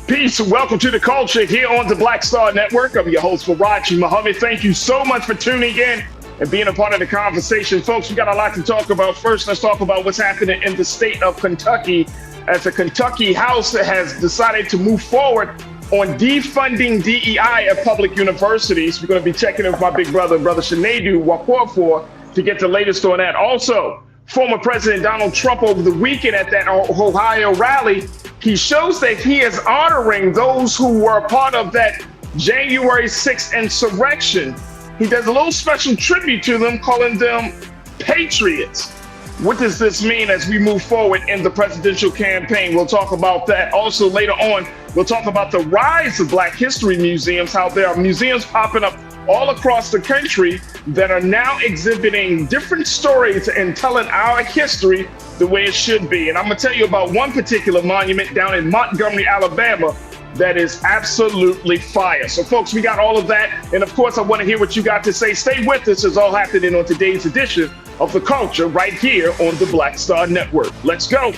Peace and welcome to the culture here on the Black Star Network. I'm your host, Farajii Muhammad. Thank you so much for tuning in and being a part of the conversation. Folks, we got a lot to talk about. First, let's talk about what's happening in the state of Kentucky as the Kentucky House has decided to move forward on defunding DEI at public universities. We're going to be checking in with my big brother, Brother Shanadu Wakorfor, to get the latest on that. Also, former President Donald Trump over the weekend at that Ohio rally, he shows that he is honoring those who were a part of that January 6th insurrection. He does a little special tribute to them, calling them patriots. What does this mean as we move forward in the presidential campaign? We'll talk about that. Also, later on, we'll talk about the rise of Black History museums, how there are museums popping up all across the country that are now exhibiting different stories and telling our history the way it should be. And I'm gonna tell you about one particular monument down in Montgomery, Alabama, that is absolutely fire. So folks, we got all of that. And of course, I wanna hear what you got to say. Stay with us. It's all happening on today's edition of The Culture right here on the Black Star Network. Let's go.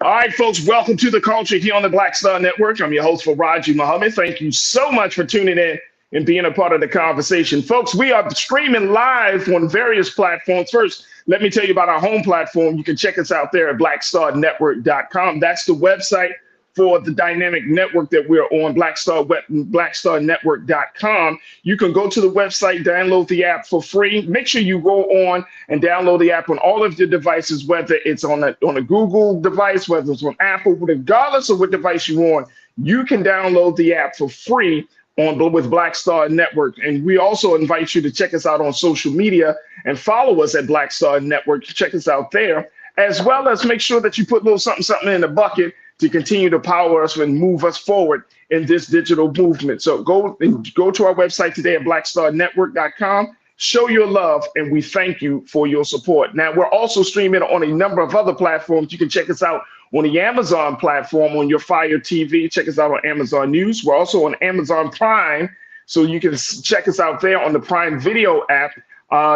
All right, folks, welcome to the culture here on the Black Star Network. I'm your host, Farajii Muhammad. Thank you so much for tuning in and being a part of the conversation. Folks, we are streaming live on various platforms. First, let me tell you about our home platform. You can check us out there at blackstarnetwork.com. That's the website for the dynamic network that we're on, blackstarnetwork.com. You can go to the website, download the app for free. Make sure you go on and download the app on all of your devices, whether it's on a Google device, whether it's on Apple, regardless of what device you're on, you can download the app for free with Black Star Network. And we also invite you to check us out on social media and follow us at Black Star Network. Check us out there, as well as make sure that you put a little something in the bucket to continue to power us and move us forward in this digital movement. So go to our website today at blackstarnetwork.com, show your love, and we thank you for your support. Now, we're also streaming on a number of other platforms. You can check us out on the Amazon platform on your Fire TV. Check us out on Amazon News. We're also on Amazon Prime, so you can check us out there on the Prime Video app.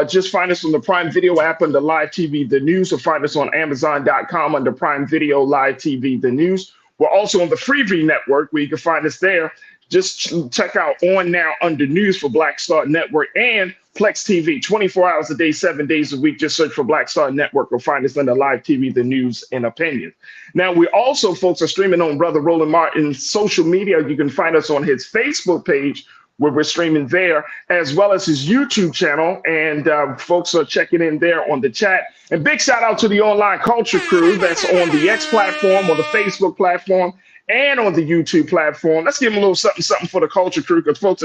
Just find us on the Prime Video app under Live TV, The News, or find us on Amazon.com under Prime Video, Live TV, The News. We're also on the Freeview Network, where you can find us there. Just check out On Now under News for Black Star Network, and Plex TV, 24 hours a day, 7 days a week. Just search for Black Star Network or find us under Live TV, The News, and Opinion. Now, we also, folks, are streaming on Brother Roland Martin's social media. You can find us on his Facebook page, where we're streaming there, as well as his YouTube channel. And folks are checking in there on the chat. And big shout out to the online culture crew that's on the X platform, or the Facebook platform, and on the YouTube platform. Let's give them a little something for the culture crew, because folks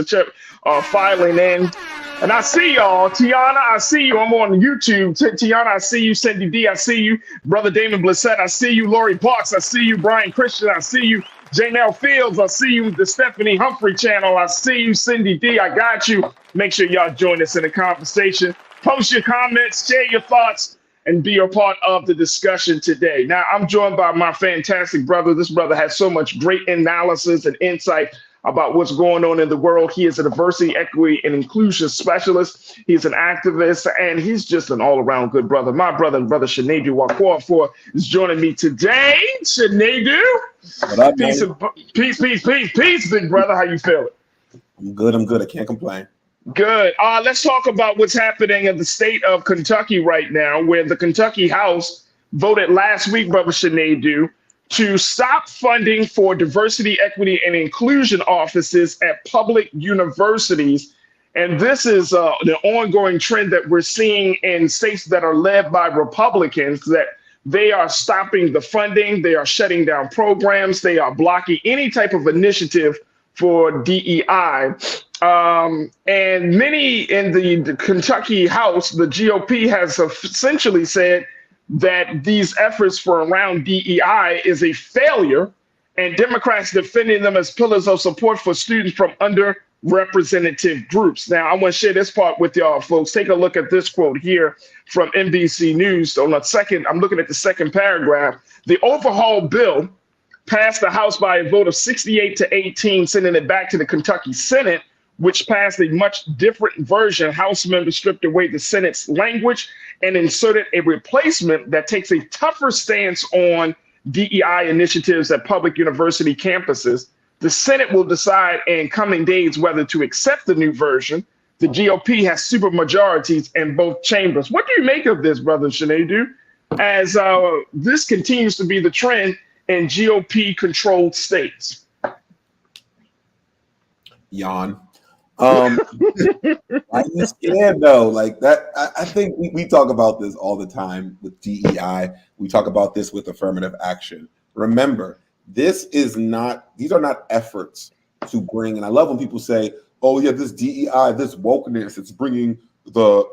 are filing in. And I see y'all. Tiana, I see you. I'm on YouTube. Tiana, I see you. Cindy D, I see you. Brother Damon Blissett, I see you. Lori Parks, I see you. Brian Christian, I see you. Janelle Fields, I see you. The Stephanie Humphrey channel, I see you. Cindy D, I got you. Make sure y'all join us in the conversation. Post your comments, share your thoughts, and be a part of the discussion today. Now, I'm joined by my fantastic brother. This brother has so much great analysis and insight about what's going on in the world. He is a diversity, equity, and inclusion specialist. He's an activist, and he's just an all-around good brother. My brother, Shanadu Wakorfor, is joining me today. Shanadu, peace, big brother. How you feeling? I'm good. I can't complain. Good. Let's talk about what's happening in the state of Kentucky right now, where the Kentucky House voted last week, Brother Shanadu, to stop funding for diversity, equity, and inclusion offices at public universities. And this is the ongoing trend that we're seeing in states that are led by Republicans, that they are stopping the funding, they are shutting down programs, they are blocking any type of initiative for DEI. And many in the Kentucky House, the GOP has essentially said that these efforts for around DEI is a failure, and Democrats defending them as pillars of support for students from representative groups. Now, I want to share this part with y'all, folks. Take a look at this quote here from NBC News. On the second, I'm looking at the second paragraph. The overhaul bill passed the House by a vote of 68 to 18, sending it back to the Kentucky Senate, which passed a much different version. House members stripped away the Senate's language and inserted a replacement that takes a tougher stance on DEI initiatives at public university campuses. The Senate will decide in coming days whether to accept the new version. The GOP has supermajorities in both chambers. What do you make of this, Brother Shenadu, as this continues to be the trend in GOP-controlled states? Yawn. Why are you scared though? Like that, I think we talk about this all the time with DEI. We talk about this with affirmative action. Remember, these are not efforts to bring, and I love when people say, oh yeah, this DEI, this wokeness, it's bringing the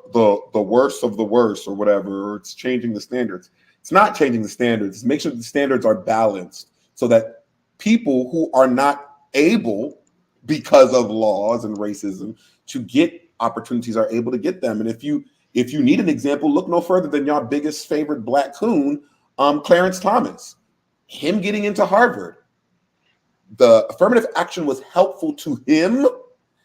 worst of the worst or whatever, or it's changing the standards. It's not changing the standards. It's make sure the standards are balanced so that people who are not able because of laws and racism to get opportunities are able to get them. And if you need an example, look no further than your biggest favorite black coon, Clarence Thomas. Him getting into Harvard. The affirmative action was helpful to him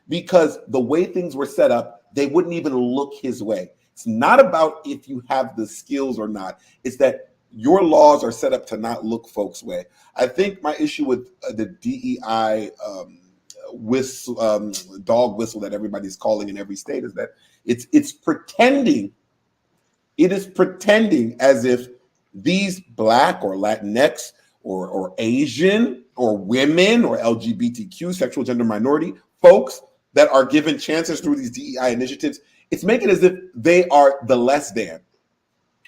because the way things were set up, they wouldn't even look his way. It's not about if you have the skills or not. It's that your laws are set up to not look folks' way. I think my issue with the DEI dog whistle that everybody's calling in every state is that it's pretending. It is pretending as if these Black or Latinx or Asian or women or LGBTQ, sexual gender minority folks that are given chances through these DEI initiatives, it's making it as if they are the less than.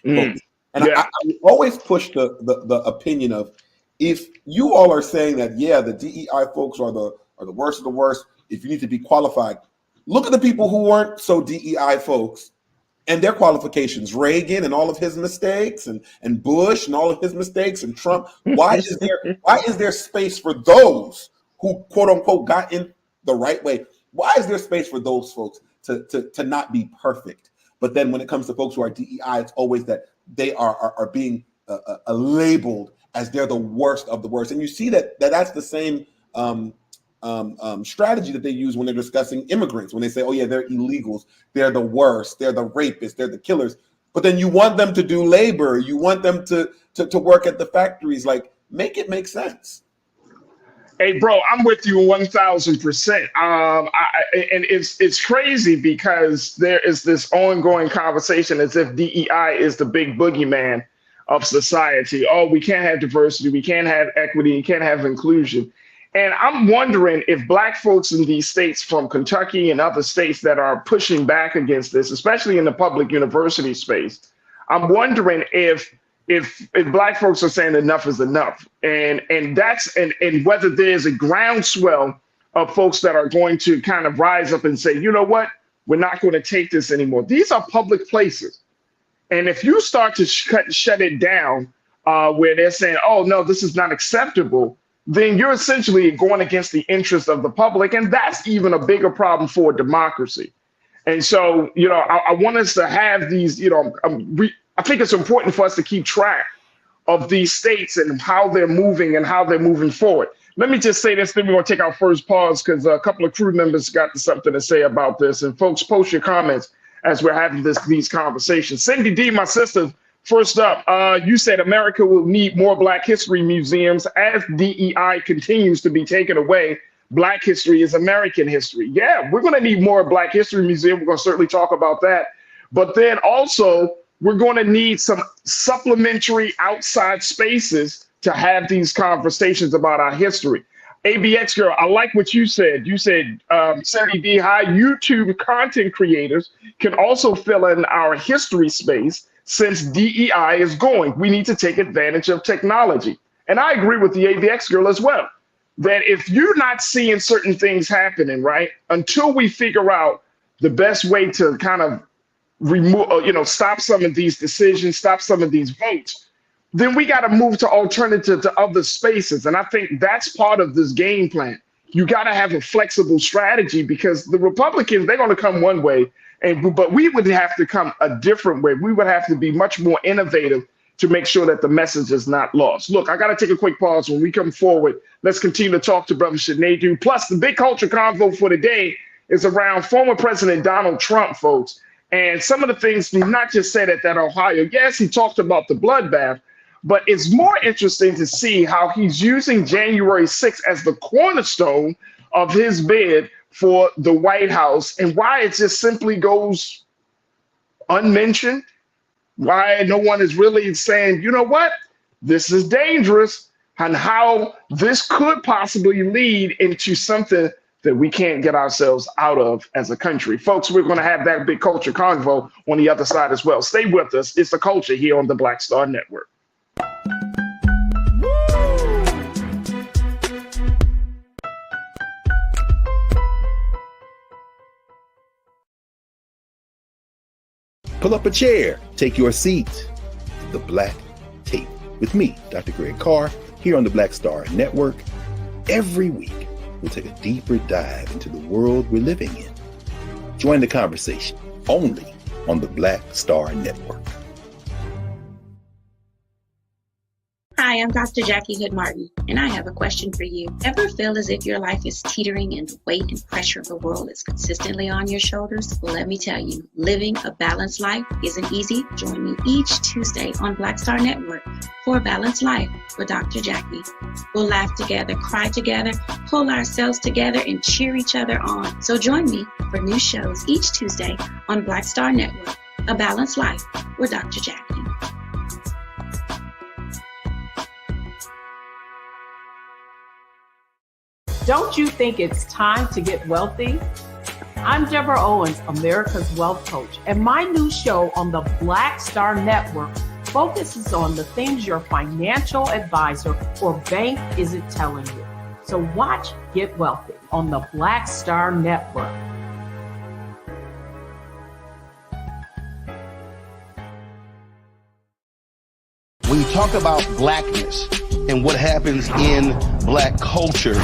And yeah. I always push the opinion of, if you all are saying that, yeah, the DEI folks are the worst of the worst, if you need to be qualified, look at the people who weren't so DEI folks and their qualifications. Reagan and all of his mistakes, and Bush and all of his mistakes, and Trump. Why is there space for those who, quote unquote, got in the right way? Why is there space for those folks to not be perfect? But then when it comes to folks who are DEI, it's always that they are being labeled as they're the worst of the worst. And you see that's the same strategy that they use when they're discussing immigrants, when they say, oh yeah, they're illegals, they're the worst, they're the rapists, they're the killers. But then you want them to do labor, you want them to work at the factories. Like, make it make sense. Hey, bro, I'm with you 1,000%. And it's crazy because there is this ongoing conversation as if DEI is the big boogeyman of society. Oh, we can't have diversity, we can't have equity, we can't have inclusion. And I'm wondering if Black folks in these states from Kentucky and other states that are pushing back against this, especially in the public university space, I'm wondering if Black folks are saying enough is enough, and whether there's a groundswell of folks that are going to kind of rise up and say, you know what, we're not going to take this anymore. These are public places, and if you start to shut it down, where they're saying, oh no, this is not acceptable, then you're essentially going against the interest of the public, and that's even a bigger problem for democracy. And so, I want us to have these, I think it's important for us to keep track of these states and how they're moving and how they're moving forward. Let me just say this, then we're going to take our first pause because a couple of crew members got something to say about this. And folks, post your comments as we're having these conversations. Cindy D, my sister, first up, you said America will need more Black history museums as DEI continues to be taken away. Black history is American history. Yeah, we're going to need more Black history museum. We're going to certainly talk about that. But then also, we're going to need some supplementary outside spaces to have these conversations about our history. ABX girl, I like what you said. You said, Cindy D, high YouTube content creators can also fill in our history space. Since DEI is going, we need to take advantage of technology. And I agree with the ABX girl as well, that if you're not seeing certain things happening, right, until we figure out the best way to kind of remove, stop some of these decisions, stop some of these votes, then we got to move to alternative to other spaces. And I think that's part of this game plan. you got to have a flexible strategy, because the Republicans, they're going to come one way, but we would have to come a different way. We would have to be much more innovative to make sure that the message is not lost. Look, I got to take a quick pause. When we come forward, let's continue to talk to Brother Sinead. Plus, the big culture convo for today is around former President Donald Trump, folks. And some of the things he not just said at that Ohio, yes, he talked about the bloodbath, but it's more interesting to see how he's using January 6th as the cornerstone of his bid for the White House, and why it just simply goes unmentioned, why no one is really saying, you know what, this is dangerous, and how this could possibly lead into something that we can't get ourselves out of as a country. Folks, we're going to have that big culture convo on the other side as well. Stay with us. It's the culture here on the Black Star Network. Pull up a chair, take your seat. The Black Tape with me, Dr. Greg Carr, here on the Black Star Network. Every week, we'll take a deeper dive into the world we're living in. Join the conversation only on the Black Star Network. Hi, I'm Dr. Jackie Hood Martin, and I have a question for you. Ever feel as if your life is teetering and the weight and pressure of the world is consistently on your shoulders? Well, let me tell you, living a balanced life isn't easy. Join me each Tuesday on Black Star Network for a Balanced Life with Dr. Jackie. We'll laugh together, cry together, pull ourselves together, and cheer each other on. So join me for new shows each Tuesday on Black Star Network, A Balanced Life with Dr. Jackie. Don't you think it's time to get wealthy? I'm Deborah Owens, America's Wealth Coach, and my new show on the Black Star Network focuses on the things your financial advisor or bank isn't telling you. So watch Get Wealthy on the Black Star Network. When you talk about blackness and what happens in Black culture,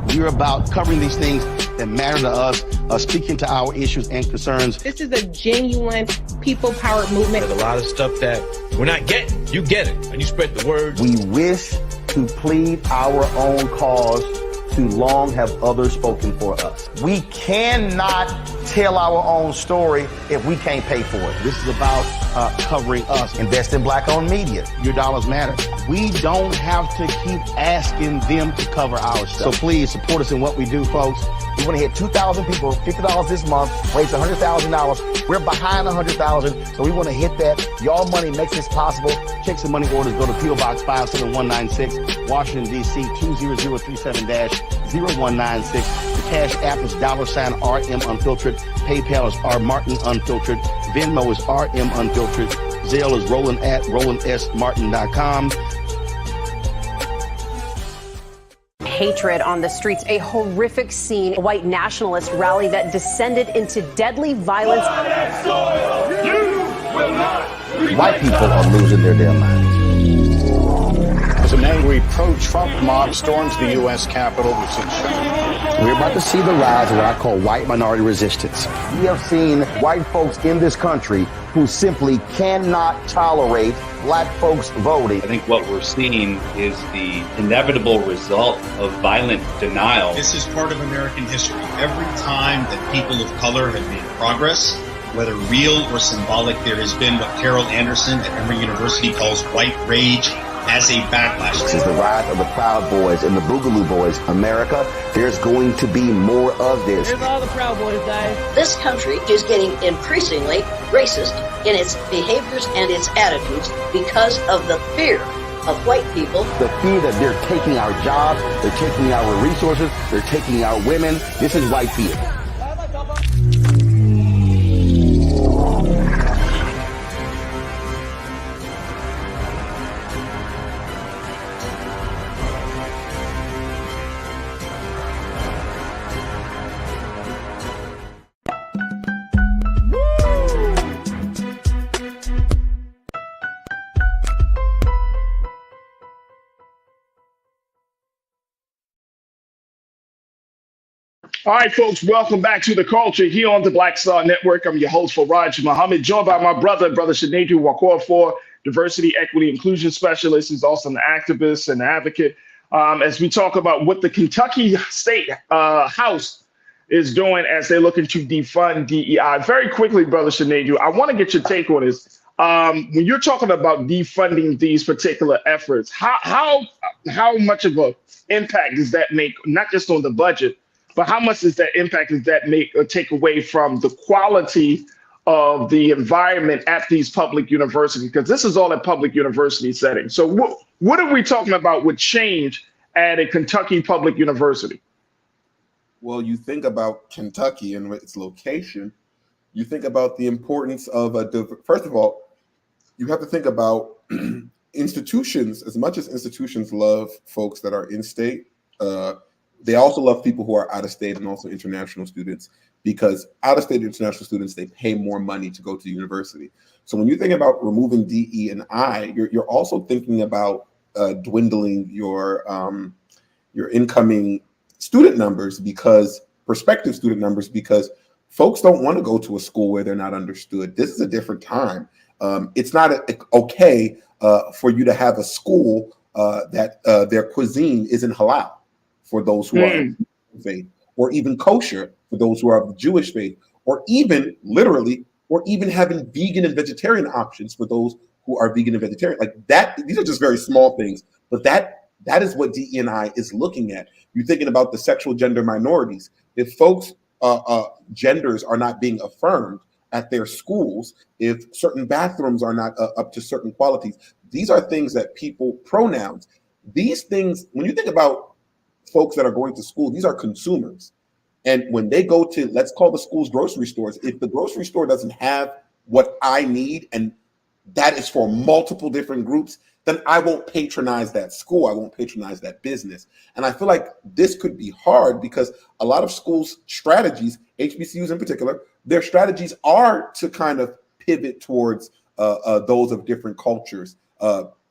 we're about covering these things that matter to us, speaking to our issues and concerns. This is a genuine people-powered movement. There's a lot of stuff that we're not getting. You get it, and you spread the word. We wish to plead our own cause. Too long have others spoken for us. We cannot tell our own story if we can't pay for it. This is about covering us. Invest in Black-owned media. Your dollars matter. We don't have to keep asking them to cover our stuff. So please support us in what we do, folks. We want to hit 2,000 people, $50 this month, raise $100,000. We're behind $100,000, so we want to hit that. Y'all money makes this possible. Checks and money orders go to P.O. Box 57196, Washington, D.C. 20037-0196. The Cash App is $RM Unfiltered. PayPal is R Martin Unfiltered. Venmo is RM Unfiltered. Zelle is Roland at RolandSMartin.com. Hatred on the streets, a horrific scene, a white nationalist rally that descended into deadly violence. White people are losing their damn minds. As an angry pro-Trump mob storms the U.S. Capitol, we've seen shootings. We're about to see the rise of what I call white minority resistance. We have seen white folks in this country who simply cannot tolerate Black folks voting. I think what we're seeing is the inevitable result of violent denial. This is part of American history. Every time that people of color have made progress, whether real or symbolic, there has been what Carol Anderson at Emory University calls white rage as a backlash. This is the rise of the Proud Boys and the Boogaloo Boys. America, there's going to be more of this. Here's all the Proud Boys, guys. This country is getting increasingly racist in its behaviors and its attitudes because of the fear of white people. The fear that they're taking our jobs, they're taking our resources, they're taking our women. This is white fear. All right, folks, welcome back to The Culture here on the Black Star Network. I'm your host, Farajii Muhammad, joined by my brother Shanedu Wakofor, diversity, equity, inclusion specialist. He's also an activist and advocate. As we talk about what the Kentucky State House is doing as they're looking to defund DEI. Very quickly, brother Shanedu, I want to get your take on this. When you're talking about defunding these particular efforts, how much of an impact does that make, not just on the budget, but how much does that impact does that make or take away from the quality of the environment at these public universities? Because this is all a public university setting. So what are we talking about would change at a Kentucky public university? Well, you think about Kentucky and its location, you think about the importance of first of all, you have to think about institutions. As much as institutions love folks that are in state, they also love people who are out of state and also international students, because out of state international students, they pay more money to go to university. So when you think about removing DE&I, you're also thinking about dwindling your incoming student numbers, because prospective student numbers, because folks don't want to go to a school where they're not understood. This is a different time. It's not okay for you to have a school that their cuisine isn't halal for those who are of faith, or even kosher for those who are of the Jewish faith, or even literally, or even having vegan and vegetarian options for those who are vegan and vegetarian. Like that, these are just very small things, but that is what DE&I is looking at. You're thinking about the sexual gender minorities. If folks' genders are not being affirmed at their schools, if certain bathrooms are not up to certain qualities, these are things that pronouns, these things, when you think about folks that are going to school, these are consumers. And when they go to, let's call the schools grocery stores, if the grocery store doesn't have what I need, and that is for multiple different groups, then I won't patronize that school. I won't patronize that business. And I feel like this could be hard because a lot of schools' strategies, HBCUs in particular, their strategies are to kind of pivot towards those of different cultures,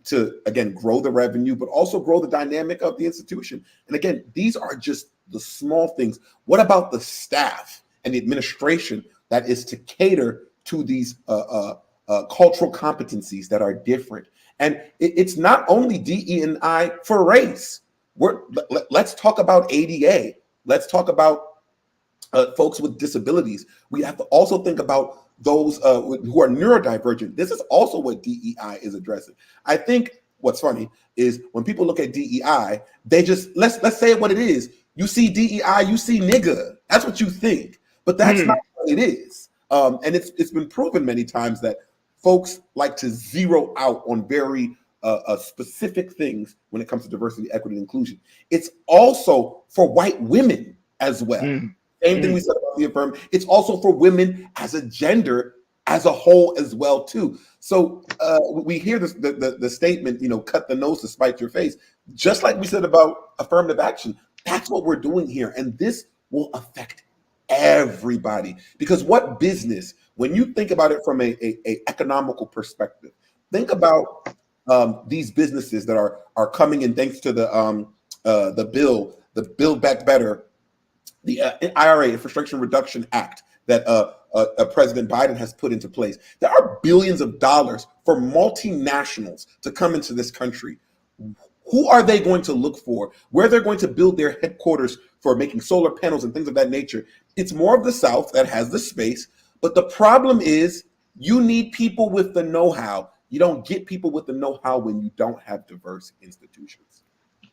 to, again, grow the revenue, but also grow the dynamic of the institution. And again, these are just the small things. What about the staff and the administration that is to cater to these cultural competencies that are different? And it's not only DE&I for race. Let's talk about ADA. Let's talk about folks with disabilities. We have to also think about those who are neurodivergent. This is also what DEI is addressing. I think what's funny is when people look at DEI, they just, let's say what it is. You see DEI, you see nigga. That's what you think, but that's not what it is. And it's been proven many times that folks like to zero out on very specific things when it comes to diversity, equity, and inclusion. It's also for white women as well. Same thing we said about the affirm. It's also for women as a gender as a whole as well too. So we hear this, the statement, cut the nose to spite your face. Just like we said about affirmative action, that's what we're doing here. And this will affect everybody. Because what business, when you think about it from a economical perspective, think about these businesses that are coming in thanks to the Build Back Better, the IRA, Infrastructure Reduction Act, that President Biden has put into place. There are billions of dollars for multinationals to come into this country. Who are they going to look for? Where they're going to build their headquarters for making solar panels and things of that nature? It's more of the South that has the space. But the problem is you need people with the know-how. You don't get people with the know-how when you don't have diverse institutions.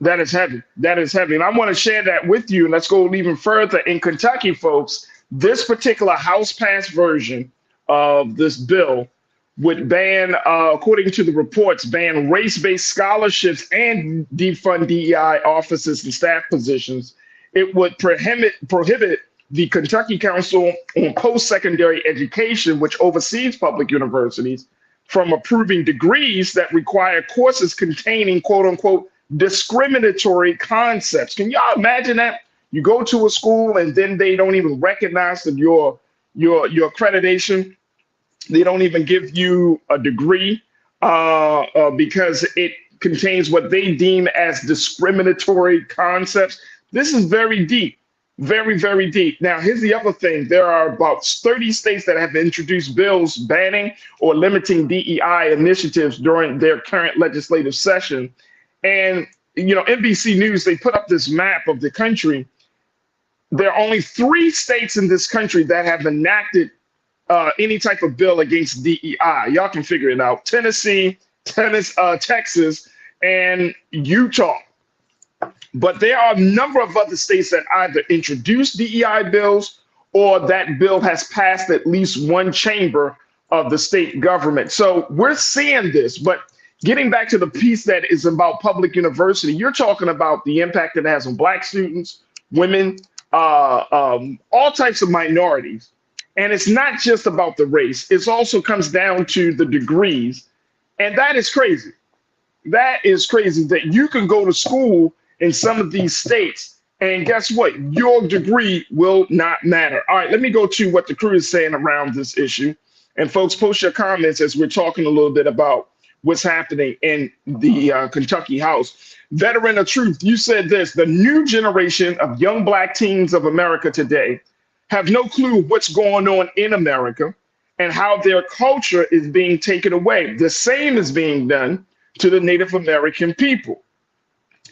That is heavy. That is heavy. And I want to share that with you. Let's go even further. In Kentucky, folks, this particular House passed version of this bill would ban, according to the reports, ban race-based scholarships and defund DEI offices and staff positions. It would prohibit the Kentucky Council on Post-Secondary Education, which oversees public universities, from approving degrees that require courses containing, quote unquote, discriminatory concepts. Can y'all imagine that? You go to a school and then they don't even recognize that your accreditation. They don't even give you a degree because it contains what they deem as discriminatory concepts. This is very deep. Very, very deep. Now, here's the other thing. There are about 30 states that have introduced bills banning or limiting DEI initiatives during their current legislative session. And, NBC News, they put up this map of the country. There are only 3 states in this country that have enacted any type of bill against DEI. Y'all can figure it out. Tennessee, Texas, and Utah. But there are a number of other states that either introduced DEI bills or that bill has passed at least one chamber of the state government. So we're seeing this. But getting back to the piece that is about public university, you're talking about the impact it has on Black students, women, all types of minorities. And it's not just about the race. It also comes down to the degrees. And that is crazy. That is crazy that you can go to school in some of these states, and guess what? Your degree will not matter. All right, let me go to what the crew is saying around this issue. And folks, post your comments as we're talking a little bit about what's happening in the Kentucky House. Veteran of Truth, you said this: the new generation of young Black teens of America today have no clue what's going on in America and how their culture is being taken away. The same is being done to the Native American people.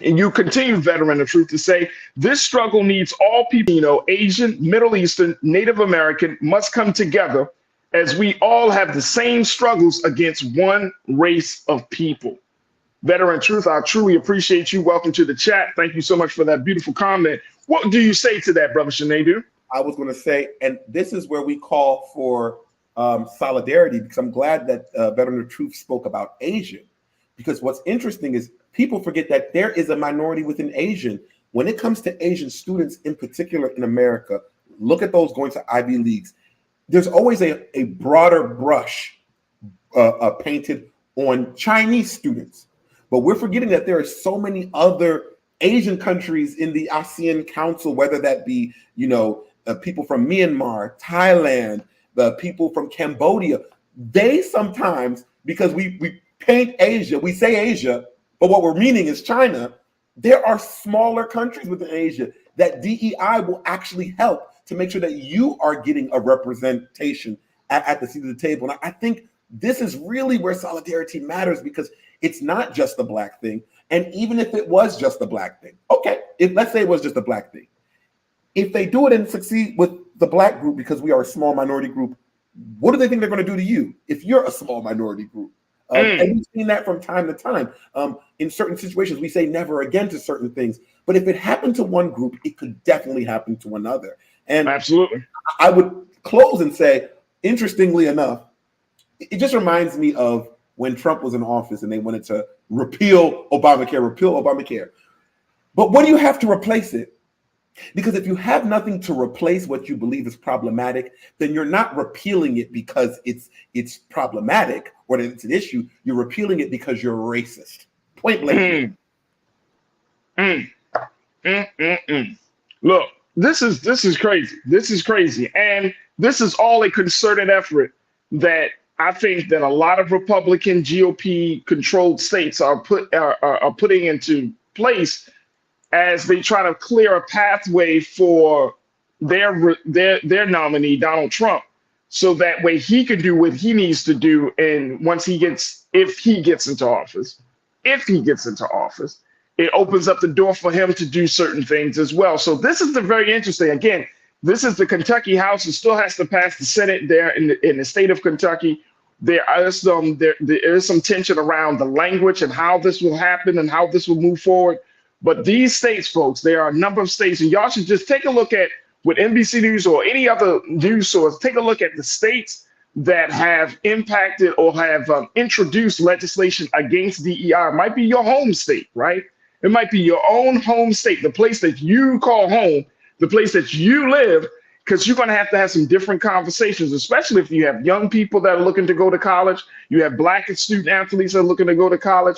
And you continue, Veteran of Truth, to say, this struggle needs all people, Asian, Middle Eastern, Native American, must come together as we all have the same struggles against one race of people. Veteran of Truth, I truly appreciate you. Welcome to the chat. Thank you so much for that beautiful comment. What do you say to that, Brother Shanadu? I was going to say, and this is where we call for solidarity, because I'm glad that Veteran of Truth spoke about Asian, because what's interesting is people forget that there is a minority within Asian. When it comes to Asian students, in particular in America, look at those going to Ivy Leagues. There's always a broader brush painted on Chinese students. But we're forgetting that there are so many other Asian countries in the ASEAN Council, whether that be, people from Myanmar, Thailand, the people from Cambodia. They sometimes, because we paint Asia, we say Asia, but what we're meaning is China. There are smaller countries within Asia that DEI will actually help to make sure that you are getting a representation at the seat of the table. And I think this is really where solidarity matters, because it's not just a Black thing. And even if it was just a Black thing, okay, let's say it was just a Black thing. If they do it and succeed with the Black group, because we are a small minority group, what do they think they're going to do to you if you're a small minority group? And we've seen that from time to time. In certain situations, we say never again to certain things. But if it happened to one group, it could definitely happen to another. And absolutely, I would close and say, interestingly enough, it just reminds me of when Trump was in office and they wanted to repeal Obamacare. But what do you have to replace it? Because if you have nothing to replace what you believe is problematic, then you're not repealing it because it's problematic or that it's an issue. You're repealing it because you're racist. Point blank. Look, this is crazy. This is crazy. And this is all a concerted effort that I think that a lot of Republican GOP controlled states are putting into place as they try to clear a pathway for their nominee, Donald Trump, so that way he can do what he needs to do. And if he gets into office, it opens up the door for him to do certain things as well. So this is the very interesting. Again, this is the Kentucky House. It still has to pass the Senate there in the state of Kentucky. There is some tension around the language and how this will happen and how this will move forward. But these states, folks, there are a number of states, and y'all should just take a look at with NBC News or any other news source. Take a look at the states that have impacted or have introduced legislation against DEI. It might be your home state, right? It might be your own home state, the place that you call home, the place that you live, because you're going to have some different conversations, especially if you have young people that are looking to go to college. You have Black student athletes that are looking to go to college.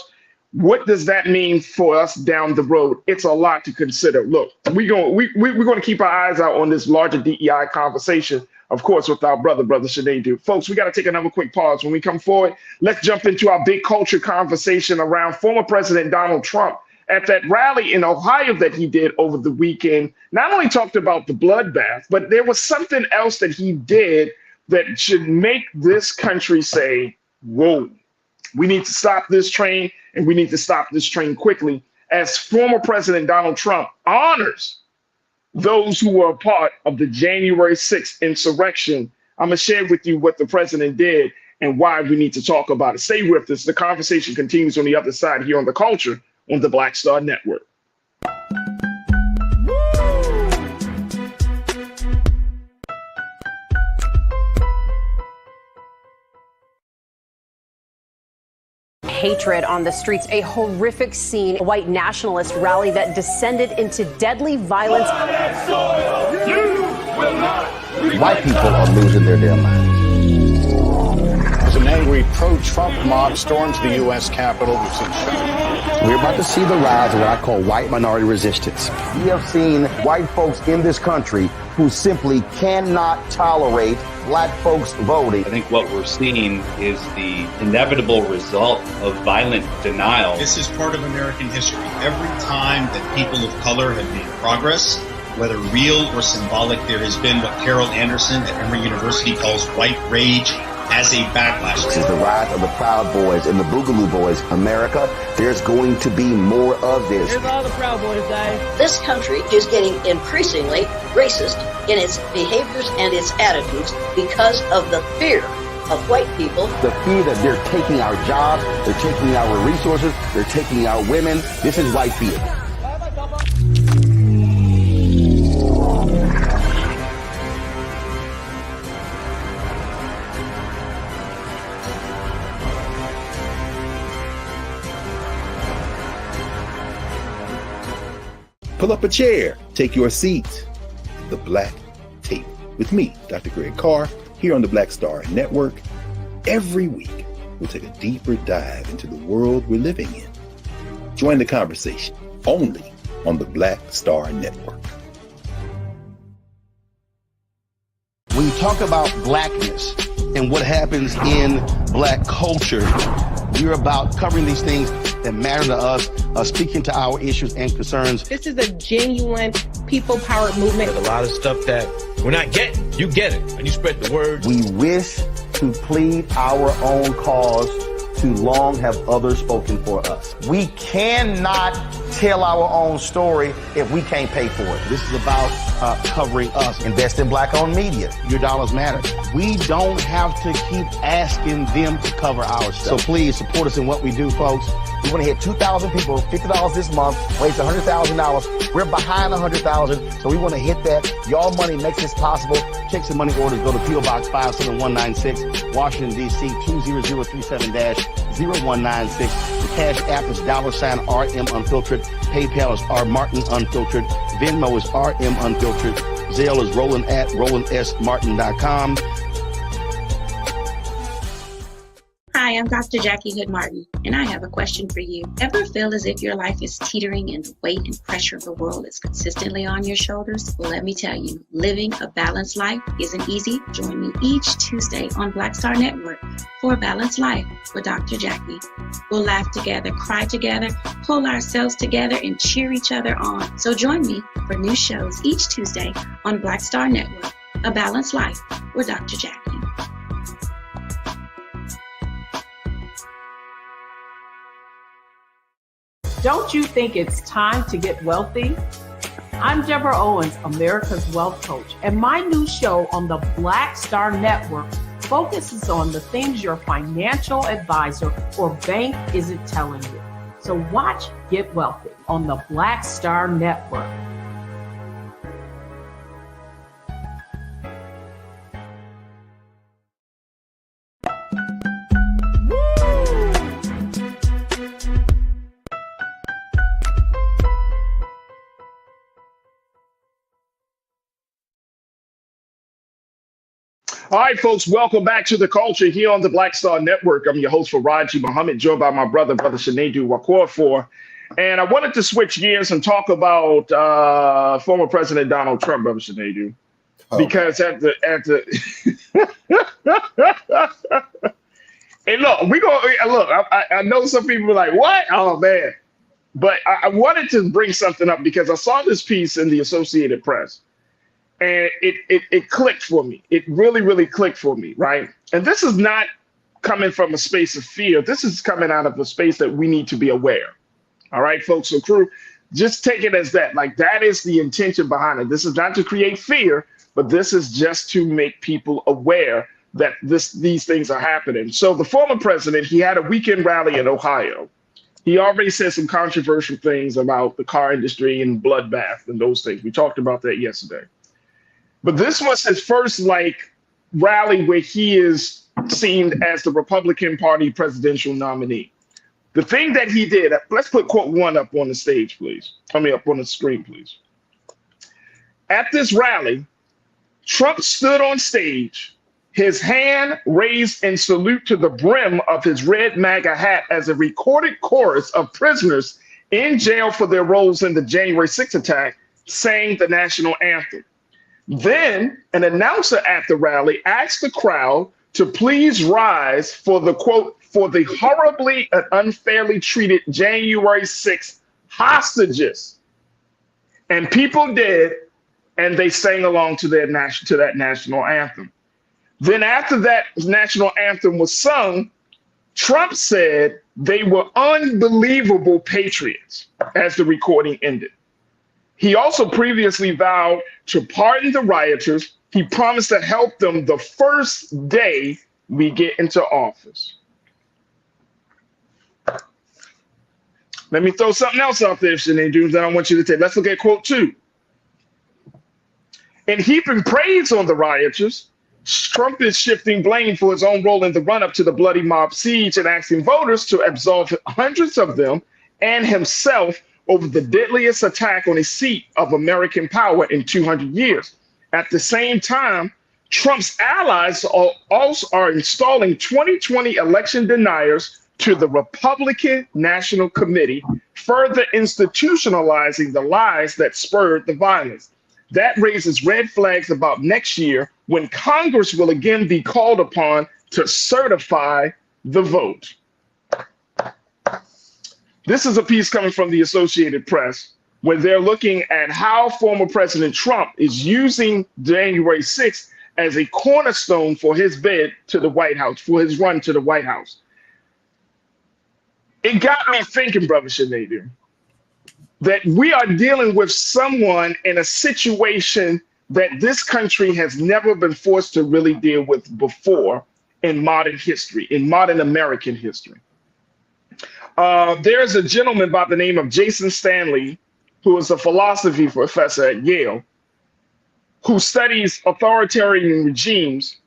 What does that mean for us down the road? It's a lot to consider. Look, we're going to keep our eyes out on this larger DEI conversation, of course, with our brother Shanadu. Folks, we got to take another quick pause. When we come forward, let's jump into our big culture conversation around former President Donald Trump at that rally in Ohio that he did over the weekend, not only talked about the bloodbath, but there was something else that he did that should make this country say, whoa, we need to stop this train, and we need to stop this train quickly, as former President Donald Trump honors those who were a part of the January 6th insurrection. I'm going to share with you what the president did and why we need to talk about it. Stay with us. The conversation continues on the other side here on The Culture on the Black Star Network. Hatred on the streets, a horrific scene, a white nationalist rally that descended into deadly violence. White people are losing their damn minds. As an angry pro-Trump mob storms the U.S. Capitol, we've seen shooting. We're about to see the rise of what I call white minority resistance. We have seen white folks in this country who simply cannot tolerate black folks voting. I think what we're seeing is the inevitable result of violent denial. This is part of American history. Every time that people of color have made progress, whether real or symbolic, there has been what Carol Anderson at Emory University calls white rage as a backlash. This is the rise of the Proud Boys and the Boogaloo Boys. America, there's going to be more of this. Here's all the Proud Boys, guys. This country is getting increasingly racist in its behaviors and its attitudes because of the fear of white people. The fear that they're taking our jobs, they're taking our resources, they're taking our women. This is white fear. Pull up a chair, take your seat. The Black Tape with me, Dr. Greg Carr, here on the Black Star Network. Every week, we'll take a deeper dive into the world we're living in. Join the conversation only on the Black Star Network. When you talk about blackness and what happens in black culture, we're about covering these things that matter to us, speaking to our issues and concerns. This is a genuine people-powered movement. There's a lot of stuff that we're not getting. You get it, and you spread the word. We wish to plead our own cause. Too long have others spoken for us. We cannot tell our own story if we can't pay for it. This is about covering us. Invest in black-owned media. Your dollars matter. We don't have to keep asking them to cover our stuff. So please support us in what we do, folks. We want to hit 2,000 people, $50 this month, raise $100,000. We're behind 100,000, so we want to hit that. Y'all money makes this possible. Checks and money orders go to P.O. Box 57196, Washington, D.C. 20037-0196. The Cash App is $RM Unfiltered. PayPal is R Martin Unfiltered. Venmo is RM Unfiltered. Zelle is Roland at RolandSMartin.com. Hi, I'm Dr. Jackie Hood Martin, and I have a question for you. Ever feel as if your life is teetering and the weight and pressure of the world is consistently on your shoulders? Well, let me tell you, living a balanced life isn't easy. Join me each Tuesday on Black Star Network for A Balanced Life with Dr. Jackie. We'll laugh together, cry together, pull ourselves together, and cheer each other on. So join me for new shows each Tuesday on Black Star Network, A Balanced Life with Dr. Jackie. Don't you think it's time to get wealthy? I'm Deborah Owens, America's Wealth Coach, and my new show on the Black Star Network focuses on the things your financial advisor or bank isn't telling you. So watch Get Wealthy on the Black Star Network. All right, folks, welcome back to The Culture here on the Black Star Network. I'm your host, Farajii Muhammad, joined by my brother Shanedu Wakorfor. And I wanted to switch gears and talk about former President Donald Trump, Brother Shanedu. Because at the and look, I know some people are like, what? Oh, man. But I wanted to bring something up because I saw this piece in the Associated Press, and it clicked for me. It really, really clicked for me, right? And this is not coming from a space of fear. This is coming out of a space that we need to be aware. All right, folks. So, crew, just take it as that. Like, that is the intention behind it. This is not to create fear, but this is just to make people aware that these things are happening. So the former president, he had a weekend rally in Ohio. He already said some controversial things about the car industry and bloodbath and those things. We talked about that yesterday. But this was his first rally where he is seen as the Republican Party presidential nominee. The thing that he did, let's put quote 1 up on the stage, please. Up on the screen, please. At this rally, Trump stood on stage, his hand raised in salute to the brim of his red MAGA hat as a recorded chorus of prisoners in jail for their roles in the January 6th attack sang the national anthem. Then an announcer at the rally asked the crowd to please rise for the quote, for the horribly and unfairly treated January 6th hostages. And people did, and they sang along to that national anthem. Then after that national anthem was sung, Trump said they were unbelievable patriots as the recording ended. He also previously vowed to pardon the rioters. He promised to help them the first day we get into office. Let me throw something else out there, Sinead Dooms, that I want you to take. Let's look at quote 2. In heaping praise on the rioters, Trump is shifting blame for his own role in the run-up to the bloody mob siege and asking voters to absolve hundreds of them and himself over the deadliest attack on a seat of American power in 200 years. At the same time, Trump's allies also are installing 2020 election deniers to the Republican National Committee, further institutionalizing the lies that spurred the violence. That raises red flags about next year when Congress will again be called upon to certify the vote. This is a piece coming from the Associated Press where they're looking at how former President Trump is using January 6th as a cornerstone for his bid to the White House, for his run to the White House. It got me thinking, Brother Sinead, that we are dealing with someone in a situation that this country has never been forced to really deal with before in modern history, in modern American history. There's a gentleman by the name of Jason Stanley, who is a philosophy professor at Yale, who studies authoritarian regimes.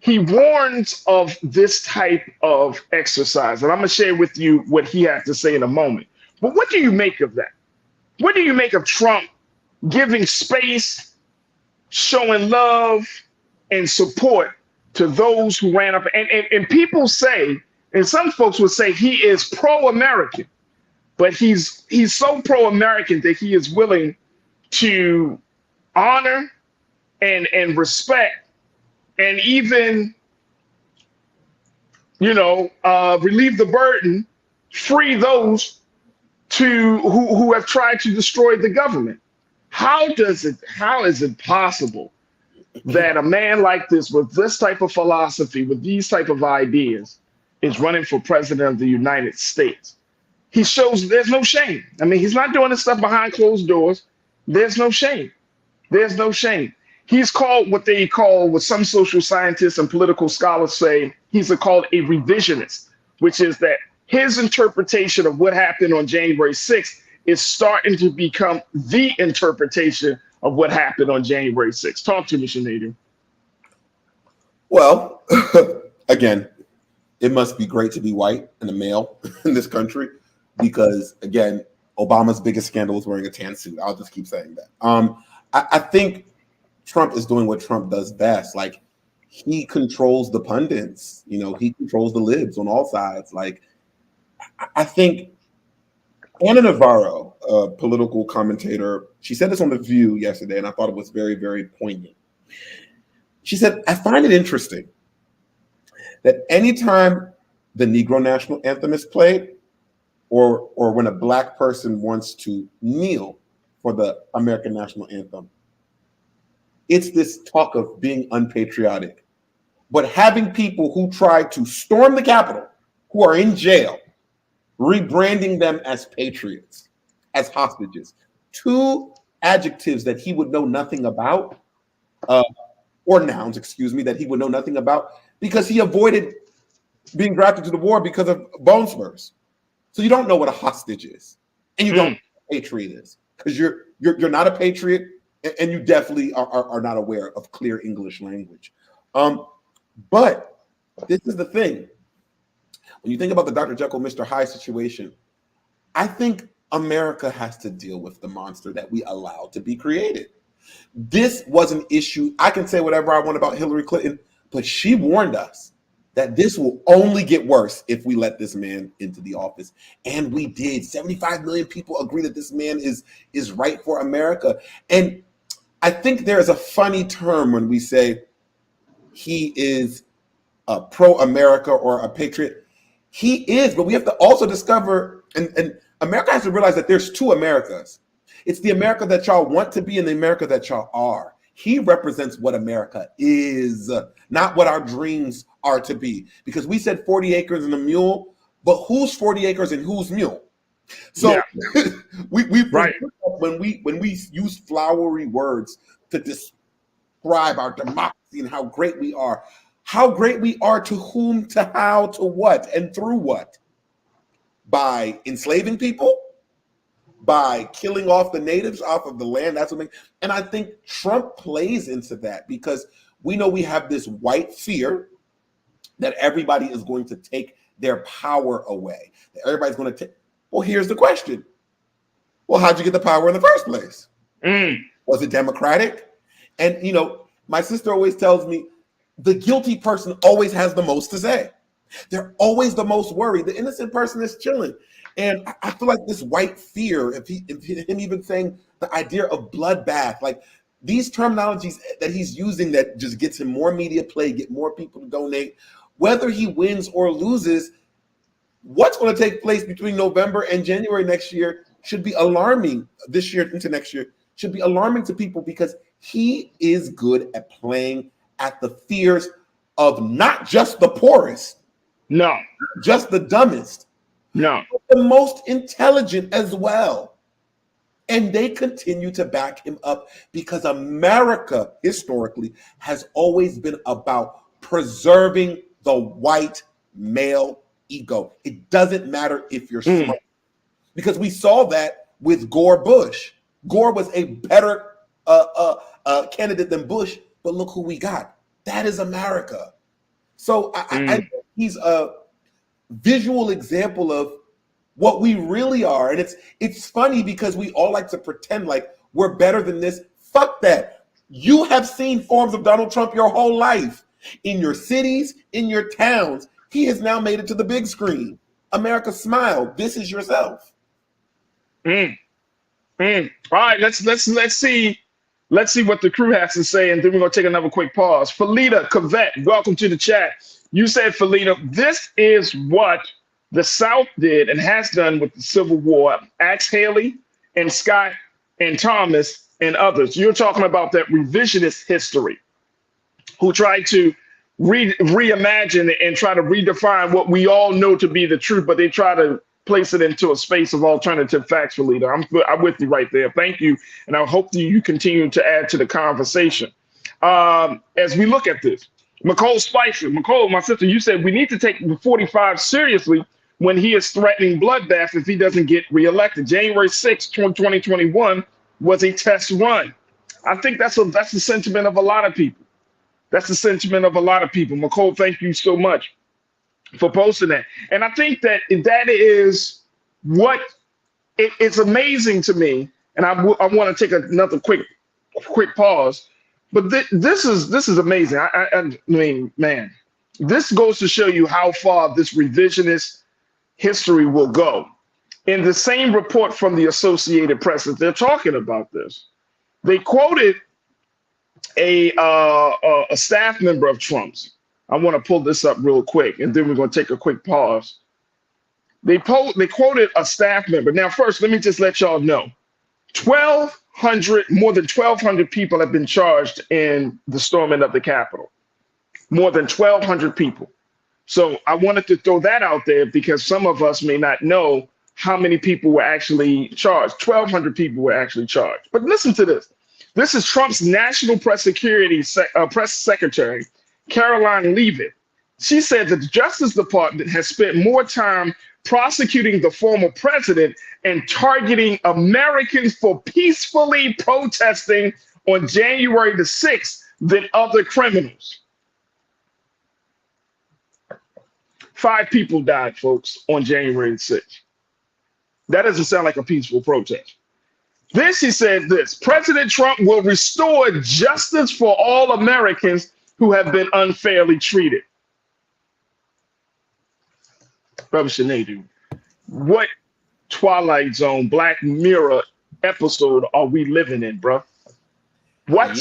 He warns of this type of exercise, and I'm going to share with you what he has to say in a moment. But what do you make of that? What do you make of Trump giving space, showing love and support to those who ran up? And people say, and some folks would say he is pro-American, but he's so pro-American that he is willing to honor and respect and even, relieve the burden, free those who have tried to destroy the government. How is it possible that a man like this, with this type of philosophy, with these type of ideas, is running for president of the United States? He shows there's no shame. I mean, he's not doing this stuff behind closed doors. There's no shame. There's no shame. He's called what some social scientists and political scholars say, he's called a revisionist, which is that his interpretation of what happened on January 6th is starting to become the interpretation of what happened on January 6th. Talk to me, Sinead. Well, again, it must be great to be white and a male in this country because, again, Obama's biggest scandal was wearing a tan suit. I'll just keep saying that. I think Trump is doing what Trump does best. Like, he controls the pundits. He controls the libs on all sides. Like, I think Anna Navarro, a political commentator, she said this on The View yesterday, and I thought it was very, very poignant. She said, I find it interesting that anytime the Negro National Anthem is played, or when a black person wants to kneel for the American national anthem, it's this talk of being unpatriotic. But having people who try to storm the Capitol, who are in jail, rebranding them as patriots, as hostages, two adjectives that he would know nothing about, or nouns, excuse me, that he would know nothing about, because he avoided being drafted to the war because of bone spurs. So you don't know what a hostage is, and you don't know what a patriot is, because you're not a patriot, and you definitely are not aware of clear English language. But this is the thing. When you think about the Dr. Jekyll, Mr. Hyde situation, I think America has to deal with the monster that we allowed to be created. This was an issue. I can say whatever I want about Hillary Clinton, but she warned us that this will only get worse if we let this man into the office. And we did. 75 million people agree that this man is right for America. And I think there's a funny term when we say he is a pro-America or a patriot. He is, but we have to also discover, and America has to realize that there's two Americas. It's the America that y'all want to be and the America that y'all are. He represents what America is, not what our dreams are to be. Because we said 40 acres and a mule, but who's 40 acres and who's mule? So we right. when we use flowery words to describe our democracy and how great we are to whom, to how, to what, and through what? By enslaving people, by killing off the natives off of the land. That's what makes, and I think Trump plays into that, because we know we have this white fear that everybody is going to take their power away. That everybody's going to take. Well, here's the question. Well, how'd you get the power in the first place? Was it democratic? And, you know, my sister always tells me the guilty person always has the most to say. They're always the most worried. The innocent person is chilling. And I feel like this white fear, if him even saying the idea of bloodbath, like these terminologies that he's using that just gets him more media play, get more people to donate, whether he wins or loses, what's going to take place between November and January next year should be alarming. This year into next year should be alarming to people, because he is good at playing at the fears of not just the poorest, no, just the dumbest, no, but the most intelligent as well. And they continue to back him up because America historically has always been about preserving the white male ego. It doesn't matter if you're smart, because we saw that with Gore Bush. Gore was a better candidate than Bush, but look who we got. That is America. So I think he's a visual example of what we really are. And it's funny because we all like to pretend like we're better than this. Fuck that. You have seen forms of Donald Trump your whole life. In your cities, in your towns. He has now made it to the big screen. America, smile. This is yourself. All right, let's see what the crew has to say, and then we're gonna take another quick pause. Felita Cavett, welcome to the chat. You said, Felita, this is what the South did and has done with the Civil War. Axe Haley and Scott and Thomas and others. You're talking about that revisionist history, who tried to reimagine and try to redefine what we all know to be the truth, but they try to place it into a space of alternative facts, Felita. I'm with you right there. Thank you. And I hope you continue to add to the conversation. As we look at this, Nicole Spicer, my sister, you said we need to take the 45 seriously when he is threatening bloodbath if he doesn't get reelected. January 6, 2021 was a test run. I think that's the sentiment of a lot of people. That's the sentiment of a lot of people. Nicole, thank you so much for posting that. And I think that is what it's amazing to me. And I want to take another quick pause. But this is amazing. I mean, man, this goes to show you how far this revisionist history will go. In the same report from the Associated Press that they're talking about this, they quoted a staff member of Trump's. I want to pull this up real quick, and then we're going to take a quick pause. They quoted a staff member. Now, first, let me just let y'all know, more than 1,200 people have been charged in the storming of the Capitol. More than 1,200 people. So I wanted to throw that out there because some of us may not know how many people were actually charged. 1,200 people were actually charged. But listen to this. This is Trump's National Press Secretary, Caroline Leavitt. She said that the Justice Department has spent more time prosecuting the former president and targeting Americans for peacefully protesting on January the 6th than other criminals. 5 people died, folks, on January the 6th. That doesn't sound like a peaceful protest. Then she said this, President Trump will restore justice for all Americans who have been unfairly treated. Brother Sinead, what Twilight Zone, Black Mirror episode are we living in, bro? What?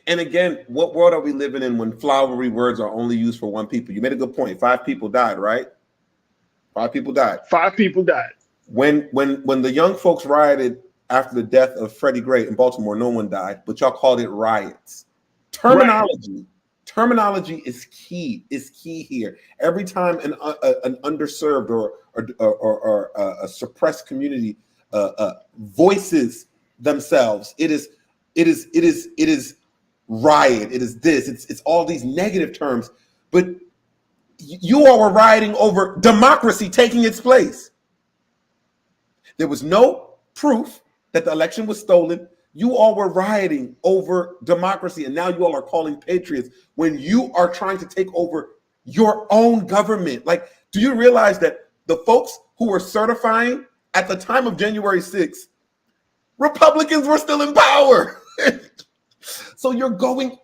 And again, what world are we living in when flowery words are only used for one people? You made a good point. 5 people died, right? 5 people died. 5 people died. When the young folks rioted after the death of Freddie Gray in Baltimore, no one died, but y'all called it riots. Terminology is key. Is key here. Every time an underserved or a suppressed community voices themselves, it is riot. It is this. It's all these negative terms. But you all were rioting over democracy taking its place. There was no proof that the election was stolen. You all were rioting over democracy, and now you all are calling patriots when you are trying to take over your own government. Like, do you realize that the folks who were certifying at the time of January 6th, Republicans were still in power? So you're going,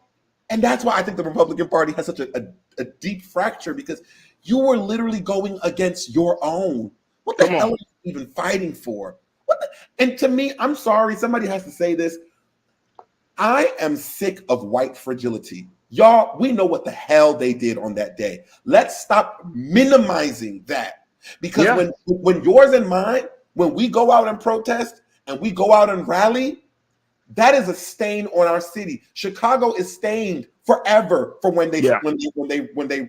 and that's why I think the Republican Party has such a deep fracture, because you were literally going against your own. What the hell are you even fighting for? And to me, I'm sorry, somebody has to say this. I am sick of white fragility. Y'all, we know what the hell they did on that day. Let's stop minimizing that. Because when yours and mine, when we go out and protest and we go out and rally, that is a stain on our city. Chicago is stained forever from when they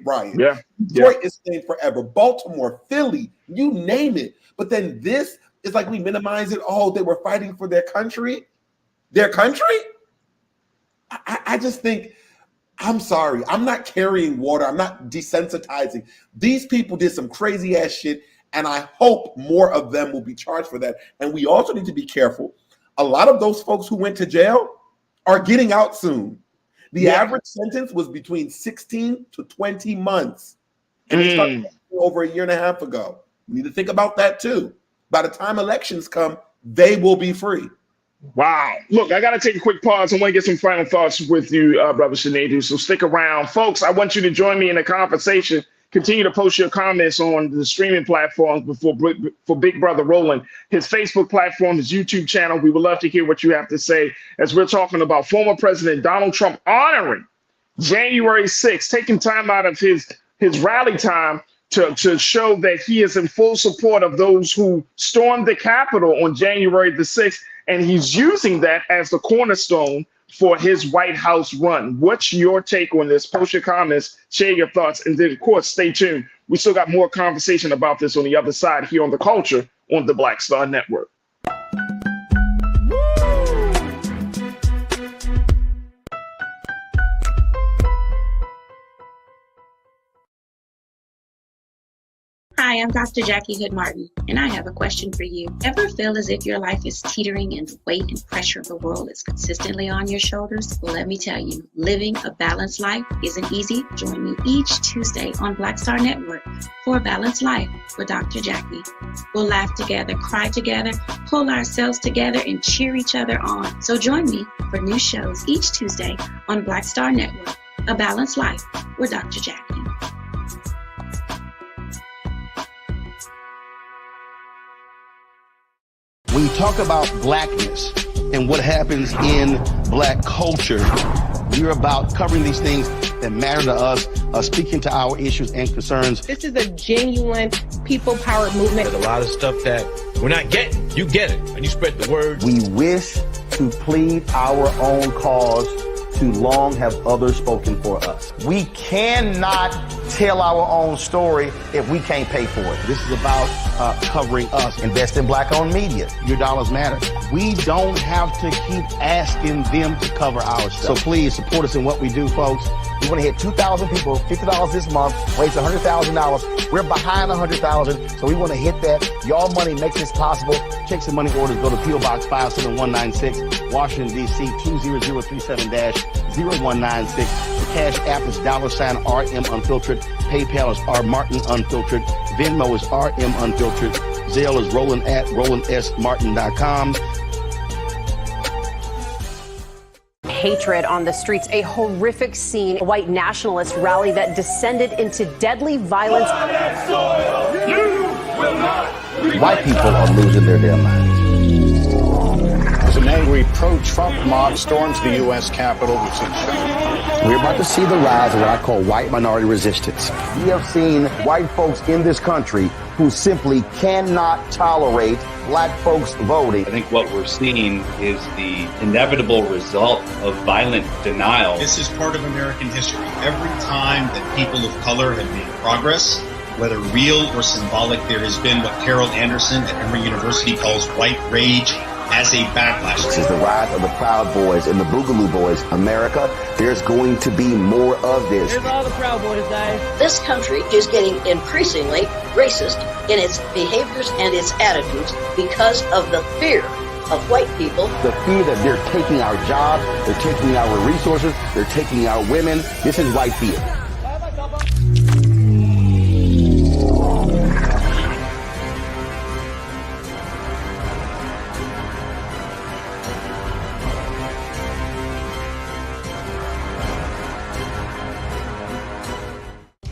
riot. Detroit is stained forever. Baltimore, Philly, you name it. But then this is like we minimize it. Oh, they were fighting for their country. Their country? I just think, I'm sorry. I'm not carrying water. I'm not desensitizing. These people did some crazy ass shit, and I hope more of them will be charged for that. And we also need to be careful. A lot of those folks who went to jail are getting out soon. The average sentence was between 16 to 20 months. And it started over a year and a half ago. We need to think about that too. By the time elections come, they will be free. Wow. Look, I got to take a quick pause. I want to get some final thoughts with you, Brother Sinead. So stick around. Folks, I want you to join me in the conversation. Continue to post your comments on the streaming platforms for Big Brother Roland, his Facebook platform, his YouTube channel. We would love to hear what you have to say as we're talking about former President Donald Trump honoring January 6th, taking time out of his rally time to show that he is in full support of those who stormed the Capitol on January the 6th. And he's using that as the cornerstone for his White House run. What's your take on this? Post your comments, share your thoughts, and then, of course, stay tuned. We still got more conversation about this on the other side here on The Culture on the Black Star Network. Hi, I'm Dr. Jackie Hood Martin, and I have a question for you. Ever feel as if your life is teetering and the weight and pressure of the world is consistently on your shoulders? Well, let me tell you, living a balanced life isn't easy. Join me each Tuesday on Black Star Network for A Balanced Life with Dr. Jackie. We'll laugh together, cry together, pull ourselves together, and cheer each other on. So join me for new shows each Tuesday on Black Star Network, A Balanced Life with Dr. Jackie. When you talk about blackness and what happens in black culture, We're about covering these things that matter to us, speaking to our issues and concerns. This is a genuine people-powered movement. There's a lot of stuff that we're not getting. You get it, and you spread the word. We wish to plead our own cause. Too long have others spoken for us. We cannot tell our own story if we can't pay for it. This is about covering us. Invest in black-owned media. Your dollars matter. We don't have to keep asking them to cover our stuff. So please support us in what we do, folks. We want to hit 2,000 people, $50 this month, raise $100,000. We're behind 100,000, so we want to hit that. Y'all money makes this possible. Checks and money orders go to P.O. Box 57196, Washington, D.C. 20037-0196. The Cash App is $RM Unfiltered. PayPal is R Martin Unfiltered. Venmo is RM Unfiltered. Zelle is Roland at RolandSMartin.com. Hatred on the streets, a horrific scene, a white nationalist rally that descended into deadly violence. White people are losing their damn minds. As an angry pro-Trump mob storms the U.S. Capitol, we've seen We're about to see the rise of what I call white minority resistance. We have seen white folks in this country who simply cannot tolerate black folks voting. I think what we're seeing is the inevitable result of violent denial. This is part of American history. Every time that people of color have made progress, whether real or symbolic, there has been what Carol Anderson at Emory University calls white rage as a backlash. This is the rise of the Proud Boys and the Boogaloo Boys. America, there's going to be more of this. There's all the Proud Boys, guys. This country is getting increasingly racist in its behaviors and its attitudes because of the fear of white people. The fear that they're taking our jobs, they're taking our resources, they're taking our women. This is white fear.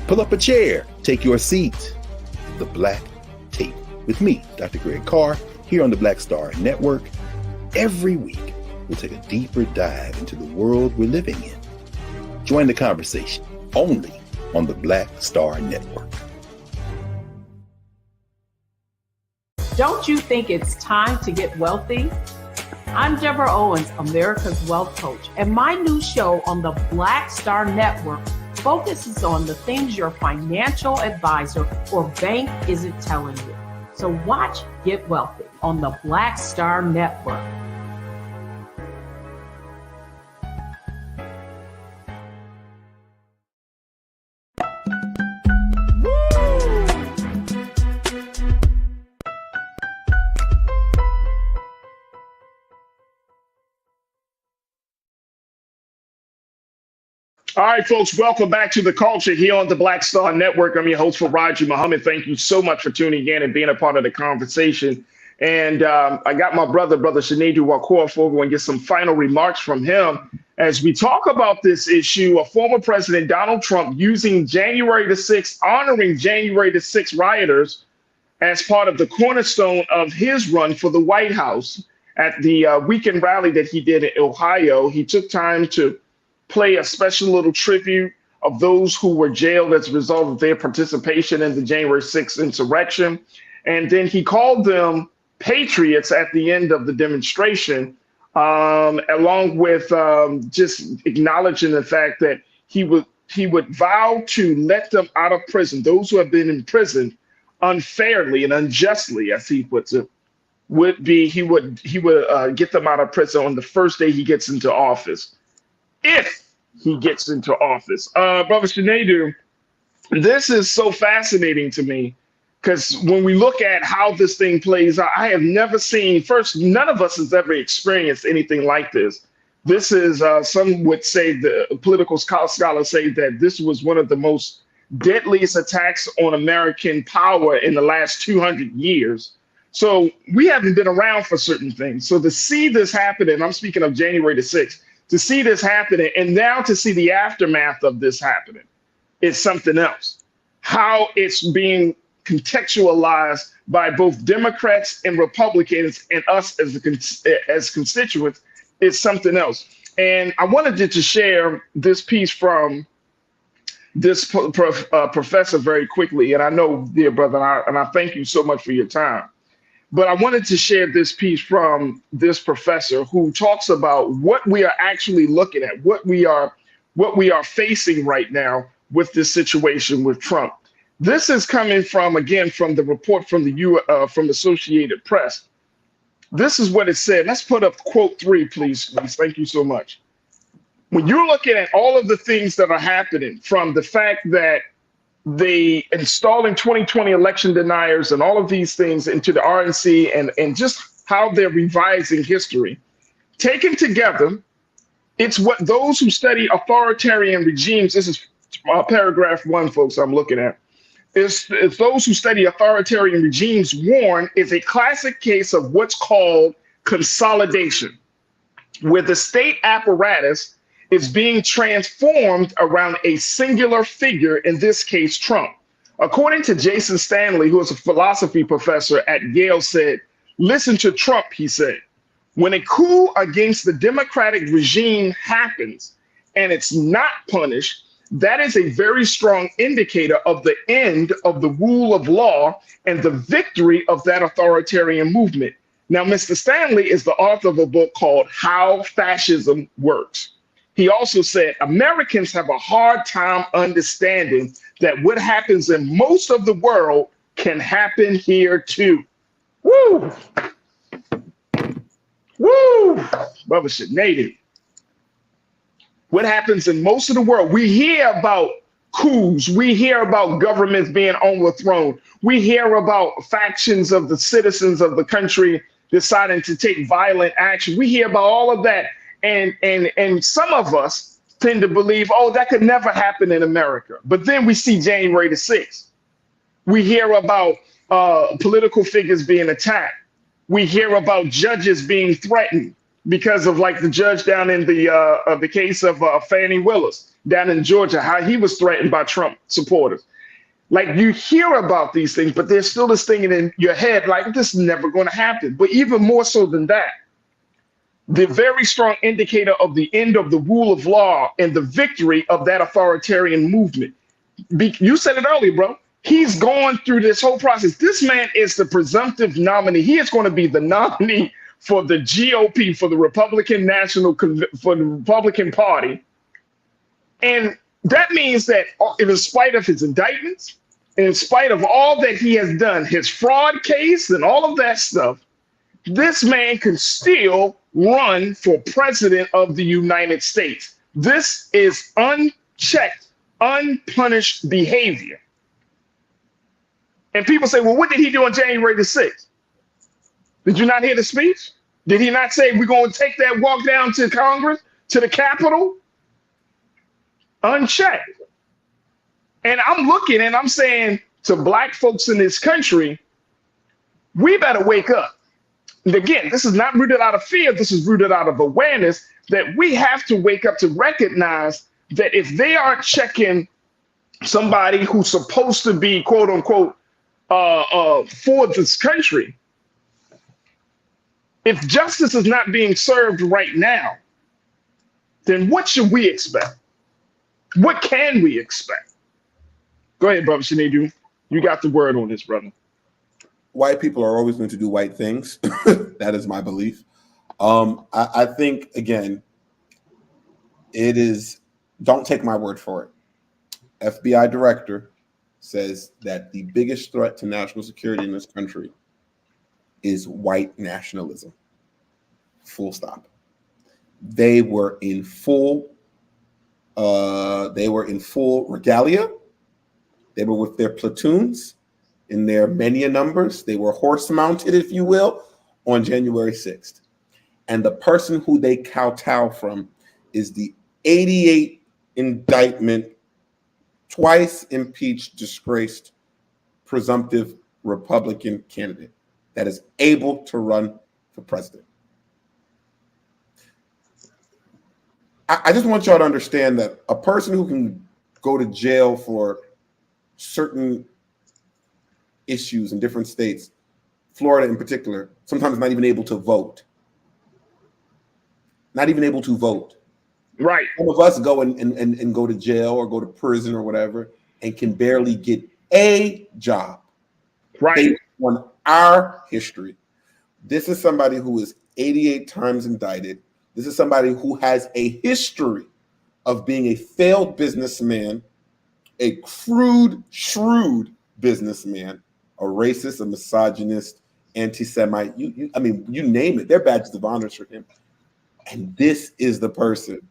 Pull up a chair, take your seat. The Black Tape with me, Dr. Greg Carr, here on the Black Star Network. Every week, we'll take a deeper dive into the world we're living in. Join the conversation only on the Black Star Network. Don't you think it's time to get wealthy? I'm Deborah Owens, America's Wealth Coach, and my new show on the Black Star Network focuses on the things your financial advisor or bank isn't telling you. So watch Get Wealthy on the Black Star Network. All right, folks, welcome back to The Culture here on the Black Star Network. I'm your host, Farajii Muhammad. Thank you so much for tuning in and being a part of the conversation. And I got my brother Shinedu Wakoff over and get some final remarks from him as we talk about this issue of former President Donald Trump using January the 6th, honoring January the 6th rioters as part of the cornerstone of his run for the White House. At the weekend rally that he did in Ohio, he took time to play a special little tribute of those who were jailed as a result of their participation in the January 6th insurrection. And then he called them patriots at the end of the demonstration, along with just acknowledging the fact that he would vow to let them out of prison, those who have been in prison unfairly and unjustly, as he puts it, he would get them out of prison on the first day he gets into office. If he gets into office. Brother Shinedu, this is so fascinating to me because when we look at how this thing plays out, I have never seen, first, none of us has ever experienced anything like this. This is, some would say, the political scholars say that this was one of the most deadliest attacks on American power in the last 200 years. So we haven't been around for certain things. So to see this happen, and I'm speaking of January the 6th, to see this happening and now to see the aftermath of this happening is something else. How it's being contextualized by both Democrats and Republicans and us as constituents is something else. And I wanted to share this piece from this professor very quickly. And I know, dear brother, and I thank you so much for your time. But I wanted to share this piece from this professor who talks about what we are actually looking at, what we are facing right now with this situation with Trump. This is coming from, again, from the report from from Associated Press. This is what it said. Let's put up quote 3, please. Thank you so much. When you're looking at all of the things that are happening, from the fact that they installing 2020 election deniers and all of these things into the RNC and just how they're revising history, taken together, it's what those who study authoritarian regimes, this is paragraph 1, folks, I'm looking at, is those who study authoritarian regimes warn is a classic case of what's called consolidation, where the state apparatus is being transformed around a singular figure, in this case, Trump. According to Jason Stanley, who is a philosophy professor at Yale, said, listen to Trump, he said. When a coup against the democratic regime happens and it's not punished, that is a very strong indicator of the end of the rule of law and the victory of that authoritarian movement. Now, Mr. Stanley is the author of a book called How Fascism Works. He also said, Americans have a hard time understanding that what happens in most of the world can happen here too. Woo! Woo! Brother native. What happens in most of the world? We hear about coups. We hear about governments being overthrown. We hear about factions of the citizens of the country deciding to take violent action. We hear about all of that. And some of us tend to believe, oh, that could never happen in America. But then we see January the 6th. We hear about political figures being attacked. We hear about judges being threatened because of, like, the judge down in the case of Fannie Willis down in Georgia, how he was threatened by Trump supporters. Like, you hear about these things, but there's still this thing in your head, like, this is never going to happen. But even more so than that, the very strong indicator of the end of the rule of law and the victory of that authoritarian movement. You said it earlier, bro. He's going through this whole process. This man is the presumptive nominee. He is going to be the nominee for the GOP, for the Republican for the Republican Party. And that means that in spite of his indictments, in spite of all that he has done, his fraud case and all of that stuff, this man can still run for president of the United States. This is unchecked, unpunished behavior. And people say, well, what did he do on January the 6th? Did you not hear the speech? Did he not say, we're going to take that walk down to Congress, to the Capitol? Unchecked. And I'm looking and I'm saying to black folks in this country, we better wake up. And again, this is not rooted out of fear. This is rooted out of awareness that we have to wake up to recognize that if they are checking somebody who's supposed to be, quote unquote, for this country, if justice is not being served right now, then what should we expect? What can we expect? Go ahead, brother Shanidu. You got the word on this, brother. White people are always going to do white things. That is my belief. I think, again, it is, don't take my word for it. FBI director says that the biggest threat to national security in this country is white nationalism. Full stop. They were in full regalia. They were with their platoons in their many numbers. They were horse mounted, if you will, on January 6th. And the person who they kowtow from is the 88 indictment, twice impeached, disgraced, presumptive Republican candidate that is able to run for president. I just want y'all to understand that a person who can go to jail for certain issues in different states, Florida in particular, sometimes not even able to vote. Not even able to vote. Right. Some of us go and go to jail or go to prison or whatever and can barely get a job. Right. Based on our history. This is somebody who is 88 times indicted. This is somebody who has a history of being a failed businessman, a crude, shrewd businessman, a racist, a misogynist, anti-Semite. I mean, you name it. They're badges of honor for him. And this is the person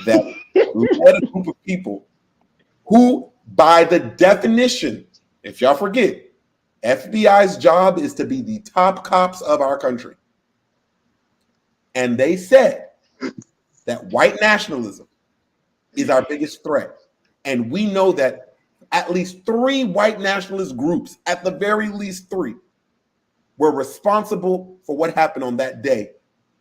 that led a group of people who, by the definition, if y'all forget, FBI's job is to be the top cops of our country. And they said that white nationalism is our biggest threat. And we know that at least 3 white nationalist groups, at the very least 3, were responsible for what happened on that day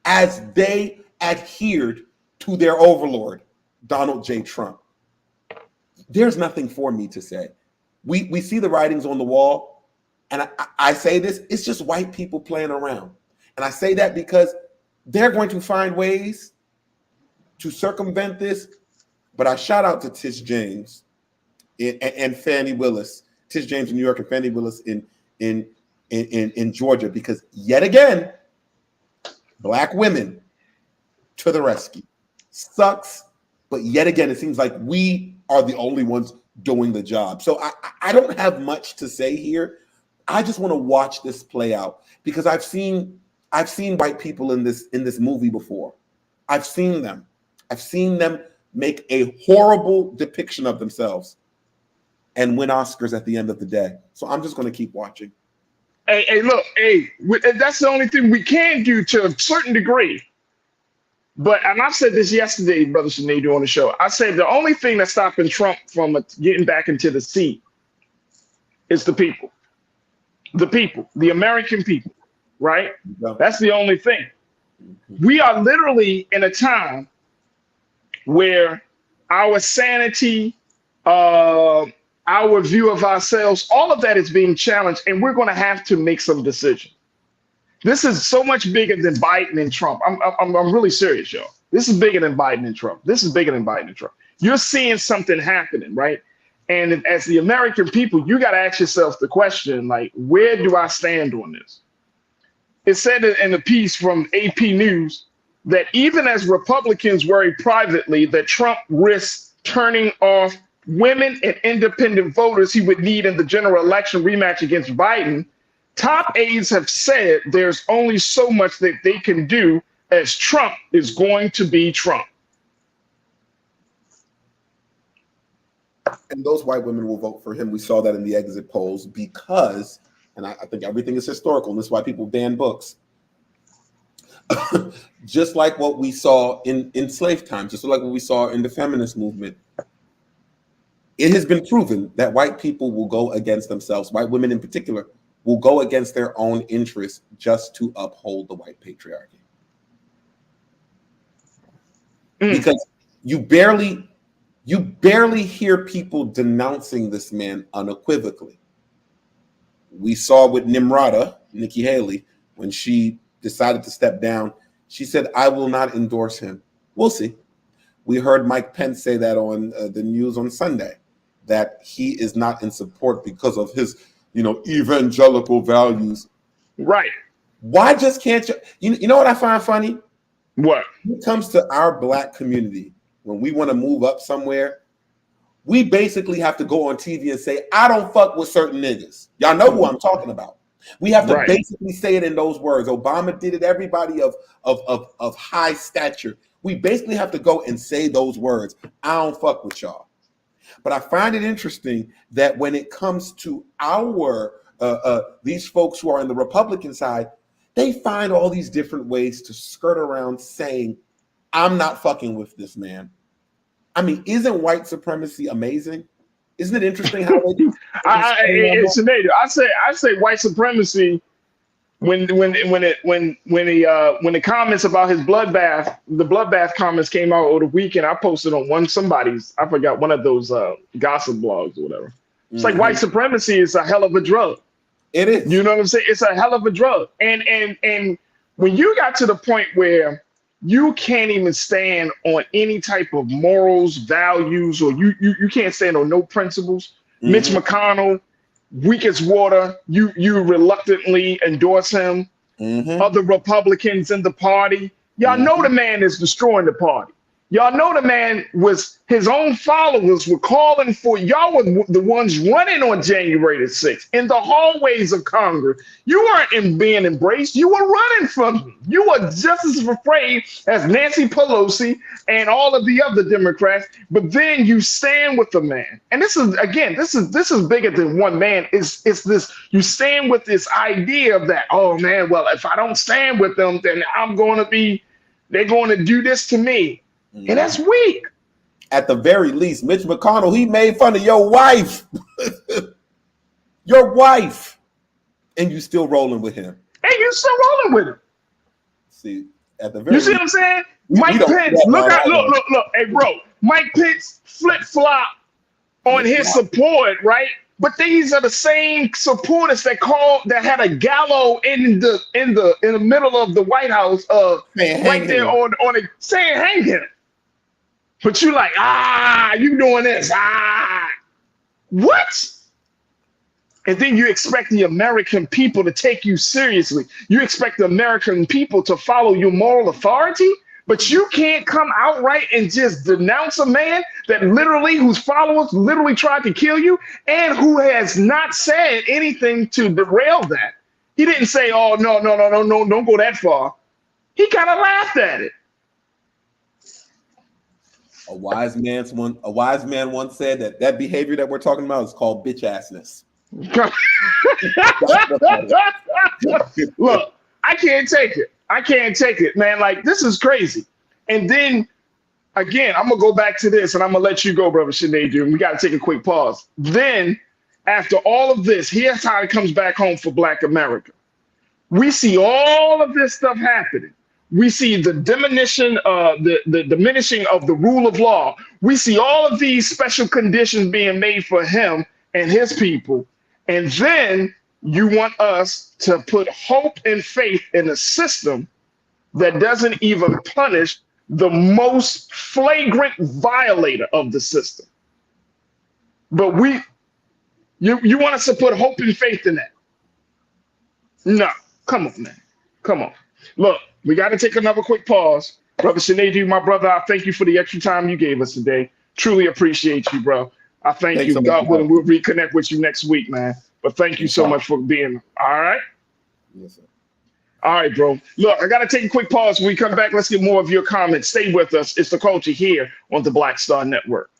as they adhered to their overlord, Donald J. Trump. There's nothing for me to say. We see the writings on the wall. And I say this, it's just white people playing around. And I say that because they're going to find ways to circumvent this. But I shout out to Tish James and Fannie Willis, Tish James in New York and Fannie Willis in Georgia, because yet again, Black women to the rescue. Sucks, but yet again, it seems like we are the only ones doing the job. So I don't have much to say here. I just want to watch this play out because I've seen white people in this movie before. I've seen them make a horrible depiction of themselves and win Oscars at the end of the day. So I'm just going to keep watching. Hey, look, that's the only thing we can do to a certain degree. But, and I said this yesterday, Brother Sinead, on the show. I said the only thing that's stopping Trump from getting back into the seat is the people. The people, the American people, right? Yeah. That's the only thing. We are literally in a time where our sanity, our view of ourselves, all of that is being challenged, and we're going to have to make some decisions. This is so much bigger than Biden and Trump. I'm really serious, y'all. This is bigger than Biden and Trump. This is bigger than Biden and Trump. You're seeing something happening, right? And as the American people, you got to ask yourself the question, like, where do I stand on this? It said in a piece from AP News that even as Republicans worry privately that Trump risks turning off women and independent voters he would need in the general election rematch against Biden, top aides have said there's only so much that they can do as Trump is going to be Trump. And those white women will vote for him. We saw that in the exit polls because, and I think everything is historical, and this is why people ban books. Just like what we saw in slave time, just like what we saw in the feminist movement. It has been proven that white people will go against themselves, white women in particular, will go against their own interests just to uphold the white patriarchy. Because you barely hear people denouncing this man unequivocally. We saw with Nimrata, Nikki Haley, when she decided to step down, she said, "I will not endorse him." We'll see. We heard Mike Pence say that on the news on Sunday, that he is not in support because of his, evangelical values. Right. Why just can't you know what I find funny? What? When it comes to our Black community, when we want to move up somewhere, we basically have to go on TV and say, "I don't fuck with certain niggas." Y'all know who I'm talking about. We have to basically say it in those words. Obama did it. Everybody of high stature. We basically have to go and say those words. "I don't fuck with y'all." But I find it interesting that when it comes to our these folks who are on the Republican side, they find all these different ways to skirt around saying, "I'm not fucking with this man." I mean, isn't white supremacy amazing? Isn't it interesting how they do? I say white supremacy when the comments about his bloodbath, the bloodbath comments came out over the weekend. I posted on one of those gossip blogs or whatever. It's like white supremacy is a hell of a drug. It is. You know what I'm saying? It's a hell of a drug. And when you got to the point where you can't even stand on any type of morals, values, or you can't stand on no principles. Mm-hmm. Mitch McConnell, weak as water. You reluctantly endorse him. Mm-hmm. Other Republicans in the party, y'all know the man is destroying the party. Y'all know the man was, his own followers were calling for, y'all were the ones running on January the 6th in the hallways of Congress. You weren't being embraced. You were running from me. You were just as afraid as Nancy Pelosi and all of the other Democrats, but then you stand with the man. And this is, again, this is bigger than one man. It's this, you stand with this idea of that, oh man, well, if I don't stand with them, then they're going to do this to me. And that's weak. At the very least, Mitch McConnell, he made fun of your wife. Your wife. And you still rolling with him. And you still rolling with him. See, at the very least. You see what I'm saying? Mike Pence, look. Hey, bro, Mike Pence flip-flop on his support, right? But these are the same supporters that had a gallows in the middle of the White House, right there on it, saying hang him. But you like, you doing this, what? And then you expect the American people to take you seriously. You expect the American people to follow your moral authority, but you can't come outright and just denounce a man that whose followers literally tried to kill you and who has not said anything to derail that. He didn't say, oh, no, don't go that far. He kind of laughed at it. A wise man once said that behavior that we're talking about is called bitch assness. Look, I can't take it, man. Like, this is crazy. And then again, I'm gonna go back to this and I'm gonna let you go, brother Sinead. We got to take a quick pause. Then after all of this, here's how it comes back home for Black America. We see all of this stuff happening. We see the diminishing of the rule of law. We see all of these special conditions being made for him and his people. And then you want us to put hope and faith in a system that doesn't even punish the most flagrant violator of the system. But you want us to put hope and faith in that? No, come on, man. Come on. Look, we got to take another quick pause. Brother Sinead, my brother, I thank you for the extra time you gave us today. Truly appreciate you, bro. I thank you. God willing, we'll reconnect with you next week, man. But thank you so much for being, all right? Yes, sir. All right, bro. Look, I got to take a quick pause. When we come back, let's get more of your comments. Stay with us. It's The Culture here on the Black Star Network.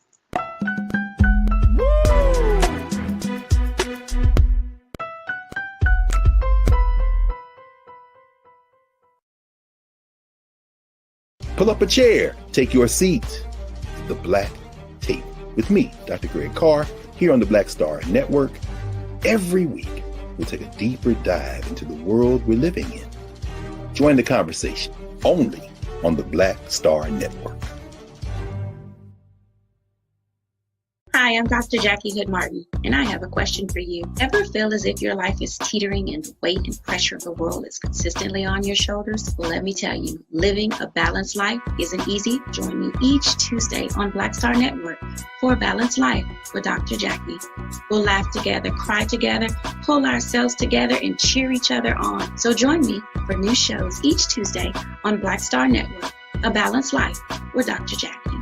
Pull up a chair, take your seat. The Black Tape with me, Dr. Greg Carr, here on the Black Star Network. Every week, we'll take a deeper dive into the world we're living in. Join the conversation only on the Black Star Network. Hi, I'm Dr. Jackie Hood Martin, and I have a question for you. Ever feel as if your life is teetering and the weight and pressure of the world is consistently on your shoulders? Well, let me tell you, living a balanced life isn't easy. Join me each Tuesday on Black Star Network for a Balanced Life with Dr. Jackie. We'll laugh together, cry together, pull ourselves together, and cheer each other on. So join me for new shows each Tuesday on Black Star Network, A Balanced Life with Dr. Jackie.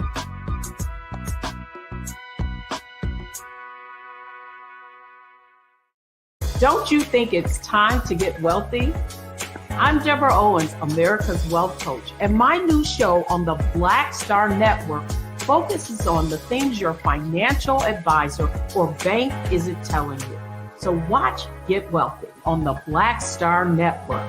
Don't you think it's time to get wealthy? I'm Deborah Owens, America's Wealth Coach, and my new show on the Black Star Network focuses on the things your financial advisor or bank isn't telling you. So watch Get Wealthy on the Black Star Network.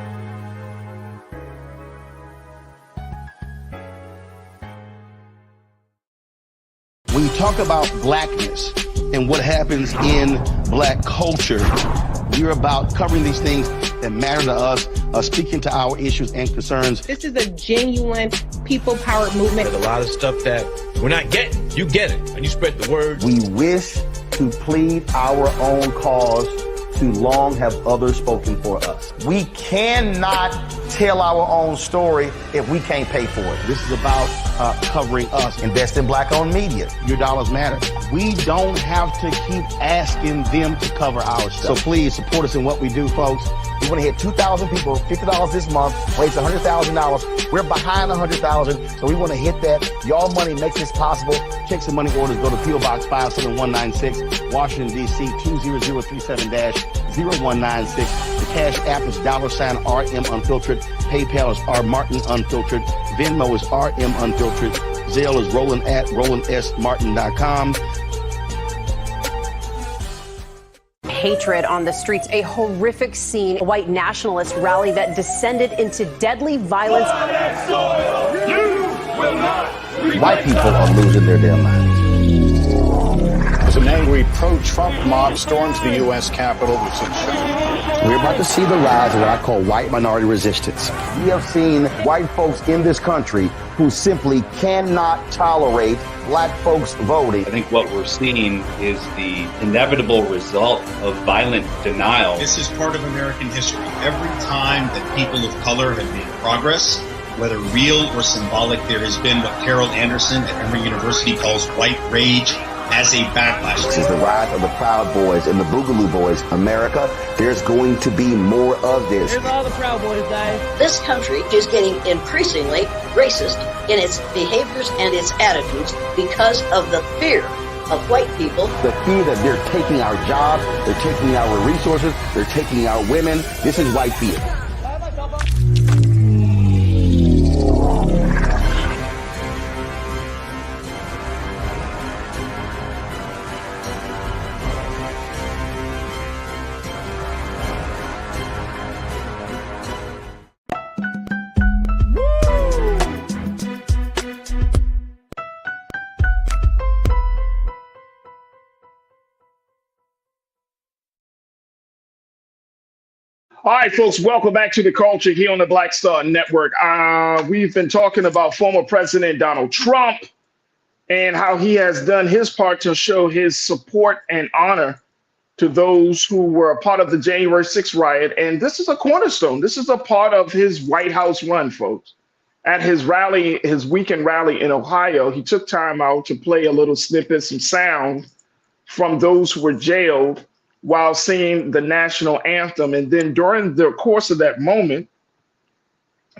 When you talk about blackness and what happens in Black culture, we're about covering these things that matter to us, speaking to our issues and concerns. This is a genuine people-powered movement. There's a lot of stuff that we're not getting. You get it, and you spread the word. We wish to plead our own cause. Too long have others spoken for us. We cannot tell our own story if we can't pay for it. This is about covering us. Invest in black-owned media. Your dollars matter. We don't have to keep asking them to cover our stuff. So please support us in what we do, folks. We want to hit 2,000 people, $50 this month, raise $100,000. We're behind 100,000, so we want to hit that. Y'all money makes this possible. Check some money orders. Go to P.O. Box 57196, Washington, D.C. 20037-0196. The Cash App is $RM Unfiltered. PayPal is R Martin Unfiltered. Venmo is RM Unfiltered. Zelle is roland@rolandsmartin.com. Hatred on the streets, a horrific scene, a white nationalist rally that descended into deadly violence. White people are losing their damn minds. As an angry pro-Trump mob storms the U.S. Capitol, We're about to see the rise of what I call white minority resistance. We have seen white folks in this country who simply cannot tolerate black folks voting. I think what we're seeing is the inevitable result of violent denial. This is part of American history. Every time that people of color have made progress, whether real or symbolic, there has been what Carol Anderson at Emory University calls white rage as a backlash. This is the rise of the Proud Boys and the Boogaloo Boys. America, there's going to be more of this. Here's all the Proud Boys, guys. This country is getting increasingly racist in its behaviors and its attitudes because of the fear of white people. The fear that they're taking our jobs, they're taking our resources, they're taking our women. This is white fear. All right, folks, welcome back to The Culture here on the Black Star Network. We've been talking about former President Donald Trump and how he has done his part to show his support and honor to those who were a part of the January 6th riot. And this is a cornerstone. This is a part of his White House run, folks. At his rally, his weekend rally in Ohio, he took time out to play a little snippet, some sound from those who were jailed while singing the national anthem. And then during the course of that moment,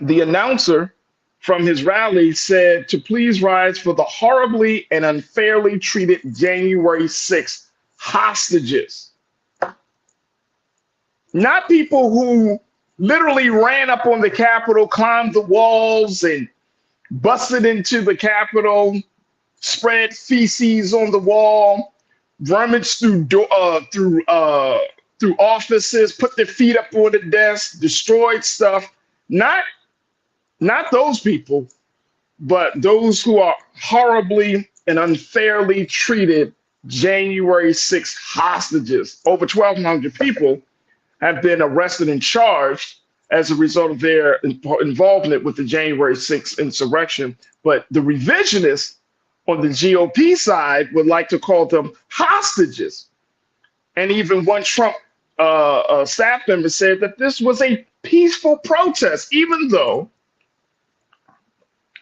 the announcer from his rally said to please rise for the horribly and unfairly treated January 6th hostages. Not people who literally ran up on the Capitol, climbed the walls and busted into the Capitol, spread feces on the wall, rummaged through offices, put their feet up on the desk, destroyed stuff. Not those people, but those who are horribly and unfairly treated January 6th hostages. Over 1,200 people have been arrested and charged as a result of their involvement with the January 6th insurrection. But the revisionists on the GOP side would like to call them hostages. And even one Trump staff member said that this was a peaceful protest, even though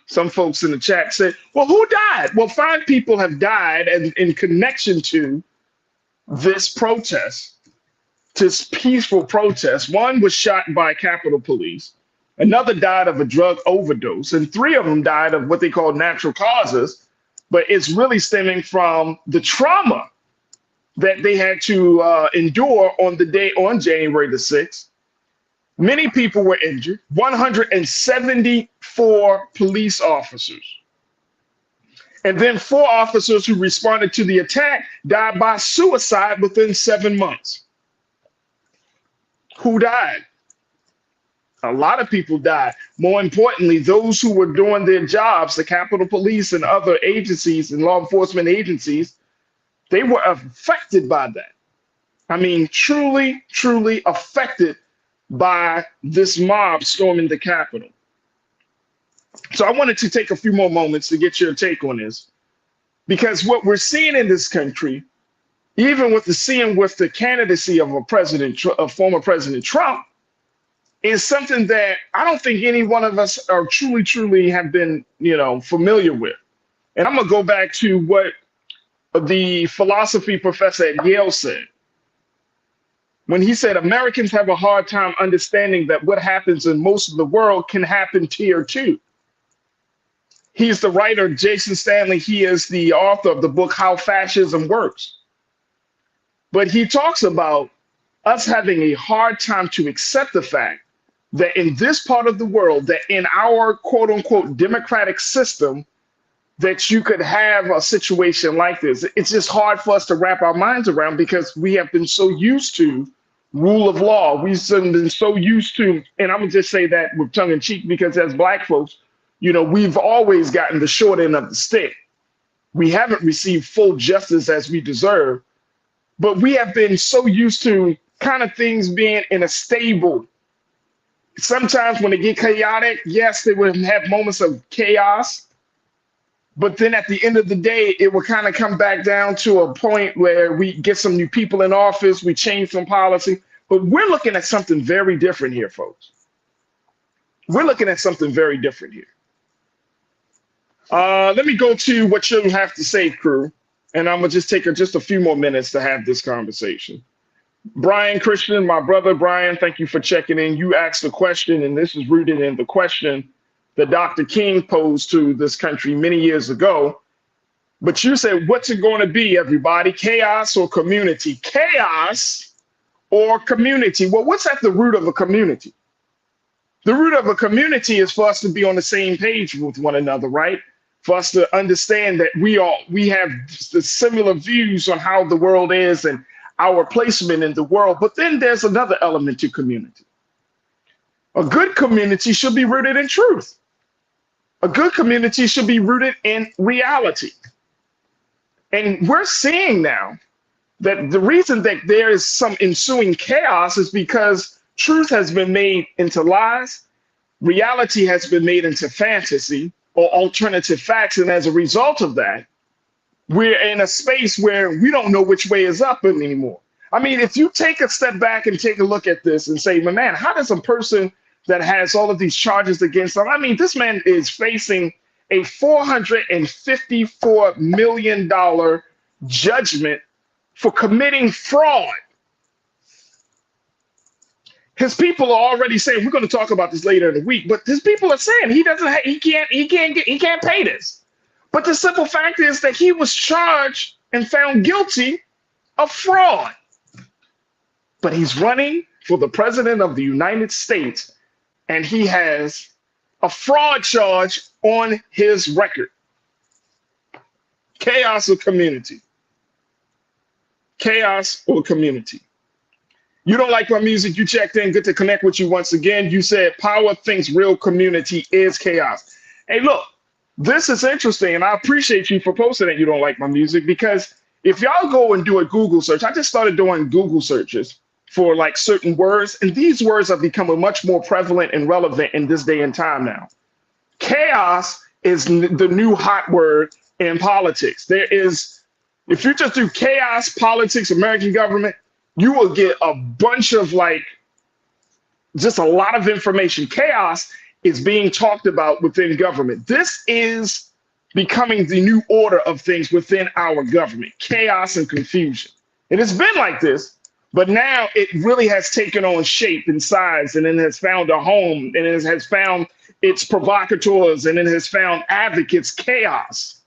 some folks in the chat said, well, who died? Well, 5 people have died in connection to this protest, this peaceful protest. One was shot by Capitol Police. Another died of a drug overdose. And 3 of them died of what they call natural causes. But it's really stemming from the trauma that they had to endure on the day on January the 6th. Many people were injured, 174 police officers. And then 4 officers who responded to the attack died by suicide within 7 months. Who died? A lot of people died. More importantly, those who were doing their jobs, the Capitol Police and other agencies and law enforcement agencies, they were affected by that. I mean, truly, truly affected by this mob storming the Capitol. So I wanted to take a few more moments to get your take on this, because what we're seeing in this country, even with the candidacy of former President Trump, is something that I don't think any one of us are truly have been, familiar with. And I'm gonna go back to what the philosophy professor at Yale said when he said Americans have a hard time understanding that what happens in most of the world can happen here too. He's the writer, Jason Stanley. He is the author of the book How Fascism Works. But he talks about us having a hard time to accept the fact that in this part of the world, that in our quote unquote democratic system, that you could have a situation like this. It's just hard for us to wrap our minds around because we have been so used to rule of law. We've been so used to, and I'm gonna just say that with tongue in cheek, because as Black folks, we've always gotten the short end of the stick. We haven't received full justice as we deserve, but we have been so used to kind of things being in a stable. Sometimes when it get chaotic, yes, they would have moments of chaos, but then at the end of the day, it will kind of come back down to a point where we get some new people in office, we change some policy, but we're looking at something very different here, folks. We're looking at something very different here. Let me go to what you have to say, crew, and I'm gonna just take just a few more minutes to have this conversation. Brian Christian, my brother Brian, thank you for checking in. You asked a question, and this is rooted in the question that Dr. King posed to this country many years ago. But you said, what's it going to be, everybody? Chaos or community? Chaos or community? Well, what's at the root of a community? The root of a community is for us to be on the same page with one another, right? For us to understand that we have the similar views on how the world is and our placement in the world. But then there's another element to community. A good community should be rooted in truth. A good community should be rooted in reality. And we're seeing now that the reason that there is some ensuing chaos is because truth has been made into lies, reality has been made into fantasy or alternative facts. And as a result of that, we're in a space where we don't know which way is up anymore. I mean, if you take a step back and take a look at this and say, man, how does a person that has all of these charges against them, I mean, this man is facing a $454 million judgment for committing fraud. His people are already saying, we're going to talk about this later in the week, but his people are saying he can't pay this. But the simple fact is that he was charged and found guilty of fraud. But he's running for the president of the United States, and he has a fraud charge on his record. Chaos or community? Chaos or community? You don't like my music, you checked in, good to connect with you once again. You said power thinks real community is chaos. Hey, look, this is interesting, and I appreciate you for posting that you don't like my music, because if y'all go and do a Google search, I just started doing Google searches for like certain words, and these words are becoming much more prevalent and relevant in this day and time now. Chaos is the new hot word in politics. There is, if you just do chaos, politics, American government, you will get a bunch of just a lot of information. Chaos is being talked about within government. This is becoming the new order of things within our government, chaos and confusion. It has been like this, but now it really has taken on shape and size, and it has found a home, and it has found its provocateurs, and it has found advocates. Chaos.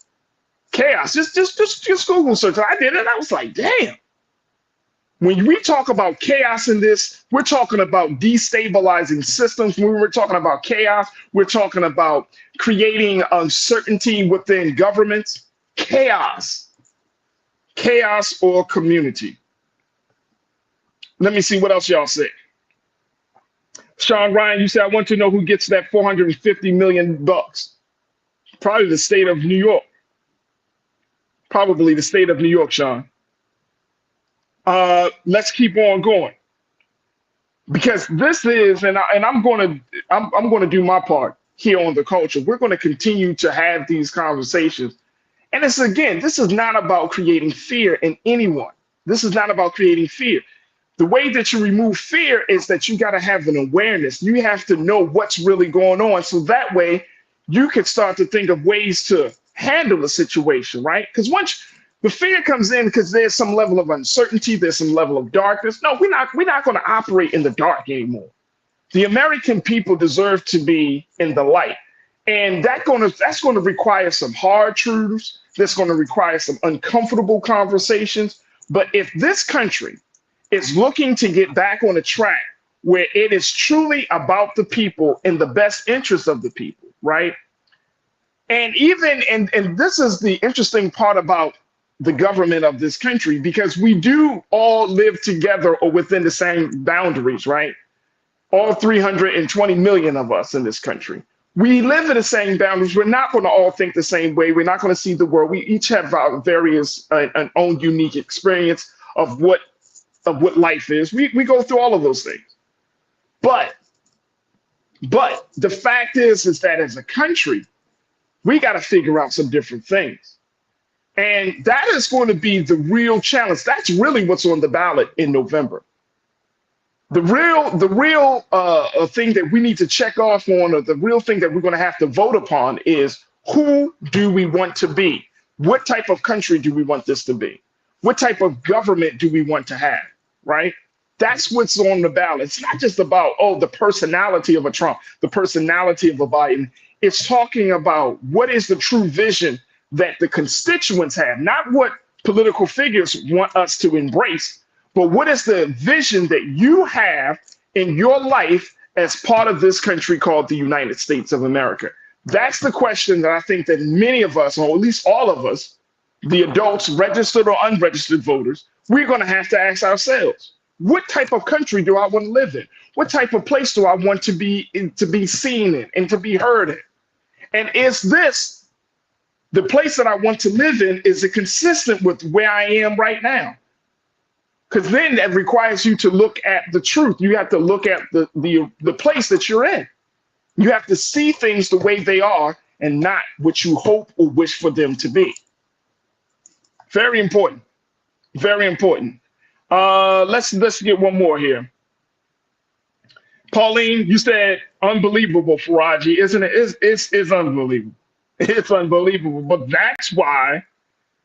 Just Google search. I did it. I was like, damn. When we talk about chaos in this, we're talking about destabilizing systems. When we're talking about chaos, we're talking about creating uncertainty within governments. Chaos or community. Let me see what else y'all say. Sean Ryan, you said, I want to know who gets that $450 million. Probably the state of New York. Probably the state of New York, Sean. Let's keep on going, because this is, and I'm going to do my part here on The Culture. We're going to continue to have these conversations, and this is not about creating fear in anyone. This is not about creating fear. The way that you remove fear is that you got to have an awareness. You have to know what's really going on. So that way you can start to think of ways to handle the situation, right? Because once the fear comes in, because there's some level of uncertainty, there's some level of darkness. No, we're not going to operate in the dark anymore. The American people deserve to be in the light. And that's going to require some hard truths. That's going to require some uncomfortable conversations. But if this country is looking to get back on a track where it is truly about the people in the best interest of the people, right? And even, and this is the interesting part about the government of this country, because we do all live together or within the same boundaries, right? All 320 million of us in this country. We live in the same boundaries. We're not going to all think the same way. We're not going to see the world. We each have our various, an own unique experience of what life is. We go through all of those things. But the fact is that as a country, we got to figure out some different things. And that is going to be the real challenge. That's really what's on the ballot in November. The real thing that we need to check off on, or the real thing that we're going to have to vote upon, is who do we want to be? What type of country do we want this to be? What type of government do we want to have, right? That's what's on the ballot. It's not just about, the personality of a Trump, the personality of a Biden. It's talking about what is the true vision that the constituents have, not what political figures want us to embrace, but what is the vision that you have in your life as part of this country called the United States of America? That's the question that I think that many of us, or at least all of us, the adults, registered or unregistered voters, we're going to have to ask ourselves, what type of country do I want to live in? What type of place do I want to be seen in and to be heard in? And is this the place that I want to live in? Is it consistent with where I am right now? Because then that requires you to look at the truth. You have to look at the place that you're in. You have to see things the way they are and not what you hope or wish for them to be. Very important. Very important. Let's get one more here. Pauline, you said unbelievable, Farajii, isn't it? It's unbelievable. It's unbelievable. But that's why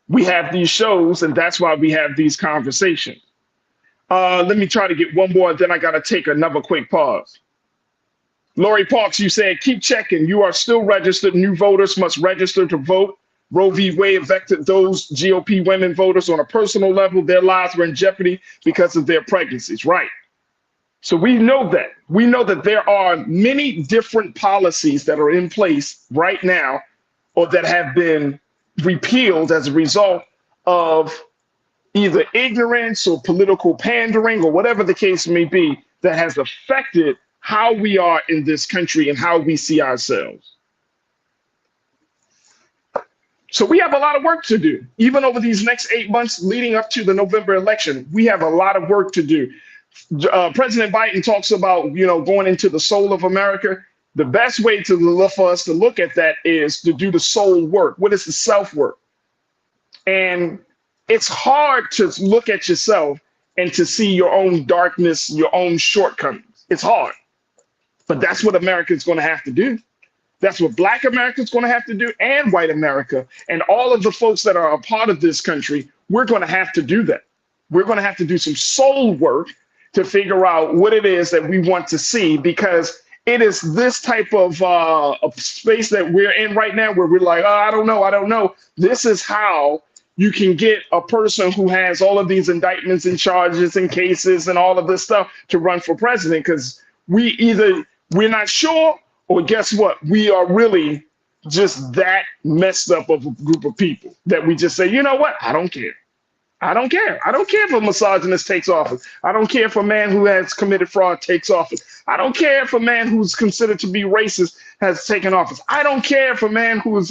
we have these shows, and that's why we have these conversations. Let me try to get one more, then I got to take another quick pause. Lori Parks, you said, keep checking. You are still registered. New voters must register to vote. Roe v. Wade affected those GOP women voters on a personal level. Their lives were in jeopardy because of their pregnancies, right? So we know that. We know that there are many different policies that are in place right now, or that have been repealed as a result of either ignorance or political pandering or whatever the case may be, that has affected how we are in this country and how we see ourselves. So we have a lot of work to do. Even over these next 8 months leading up to the November election, we have a lot of work to do. President Biden talks about, going into the soul of America. The best way for us to look at that is to do the soul work. What is the self work? And it's hard to look at yourself and to see your own darkness, your own shortcomings. It's hard. But that's what America's going to have to do. That's what Black America's going to have to do, and white America, and all of the folks that are a part of this country. We're going to have to do that. We're going to have to do some soul work to figure out what it is that we want to see, because it is this type of space that we're in right now where we're like, I don't know. This is how you can get a person who has all of these indictments and charges and cases and all of this stuff to run for president, because we're not sure, or guess what? We are really just that messed up of a group of people that we just say, you know what? I don't care. I don't care. I don't care if a misogynist takes office. I don't care if a man who has committed fraud takes office. I don't care if a man who's considered to be racist has taken office. I don't care if a man who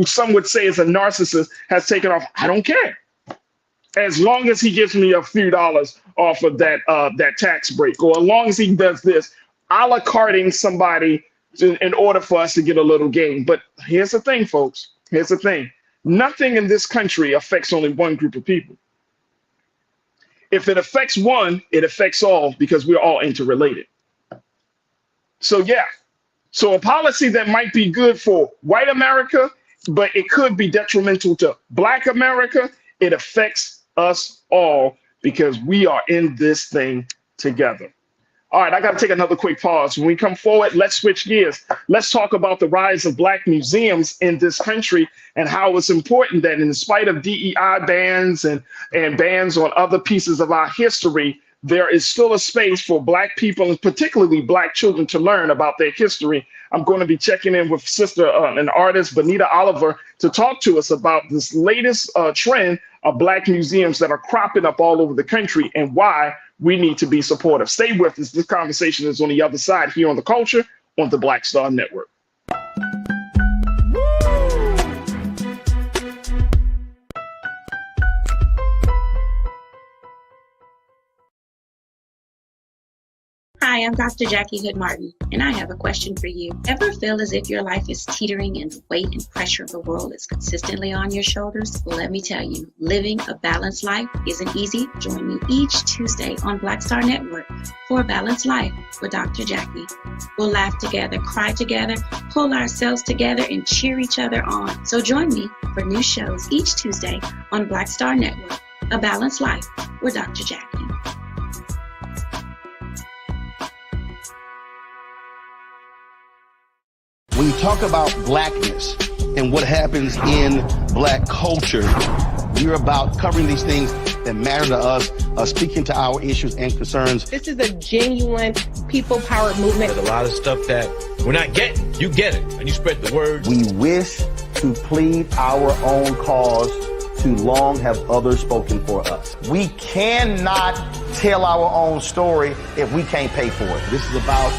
some would say is a narcissist has taken office. I don't care. As long as he gives me a few dollars off of that tax break, or as long as he does this, a la carting somebody in order for us to get a little gain. But here's the thing, folks. Here's the thing. Nothing in this country affects only one group of people. If it affects one, it affects all because we're all interrelated. So yeah, so a policy that might be good for white America, but it could be detrimental to Black America, it affects us all because we are in this thing together. All right, I got to take another quick pause. When we come forward, let's switch gears. Let's talk about the rise of Black museums in this country and how it's important that in spite of DEI bans and bans on other pieces of our history, there is still a space for Black people and particularly Black children to learn about their history. I'm going to be checking in with sister and artist Bonita Oliver to talk to us about this latest trend of Black museums that are cropping up all over the country and why we need to be supportive. Stay with us. This conversation is on the other side here on The Culture on the Black Star Network. Hi, I'm Dr. Jackie Hood Martin, and I have a question for you. Ever feel as if your life is teetering and the weight and pressure of the world is consistently on your shoulders? Well, let me tell you, living a balanced life isn't easy. Join me each Tuesday on Black Star Network for A Balanced Life with Dr. Jackie. We'll laugh together, cry together, pull ourselves together, and cheer each other on. So join me for new shows each Tuesday on Black Star Network, A Balanced Life with Dr. Jackie. When you talk about blackness and what happens in Black culture, we're about covering these things that matter to us, speaking to our issues and concerns. This is a genuine people-powered movement. There's a lot of stuff that we're not getting. You get it, and you spread the word. We wish to plead our own cause. Too long have others spoken for us. We cannot tell our own story if we can't pay for it. This is about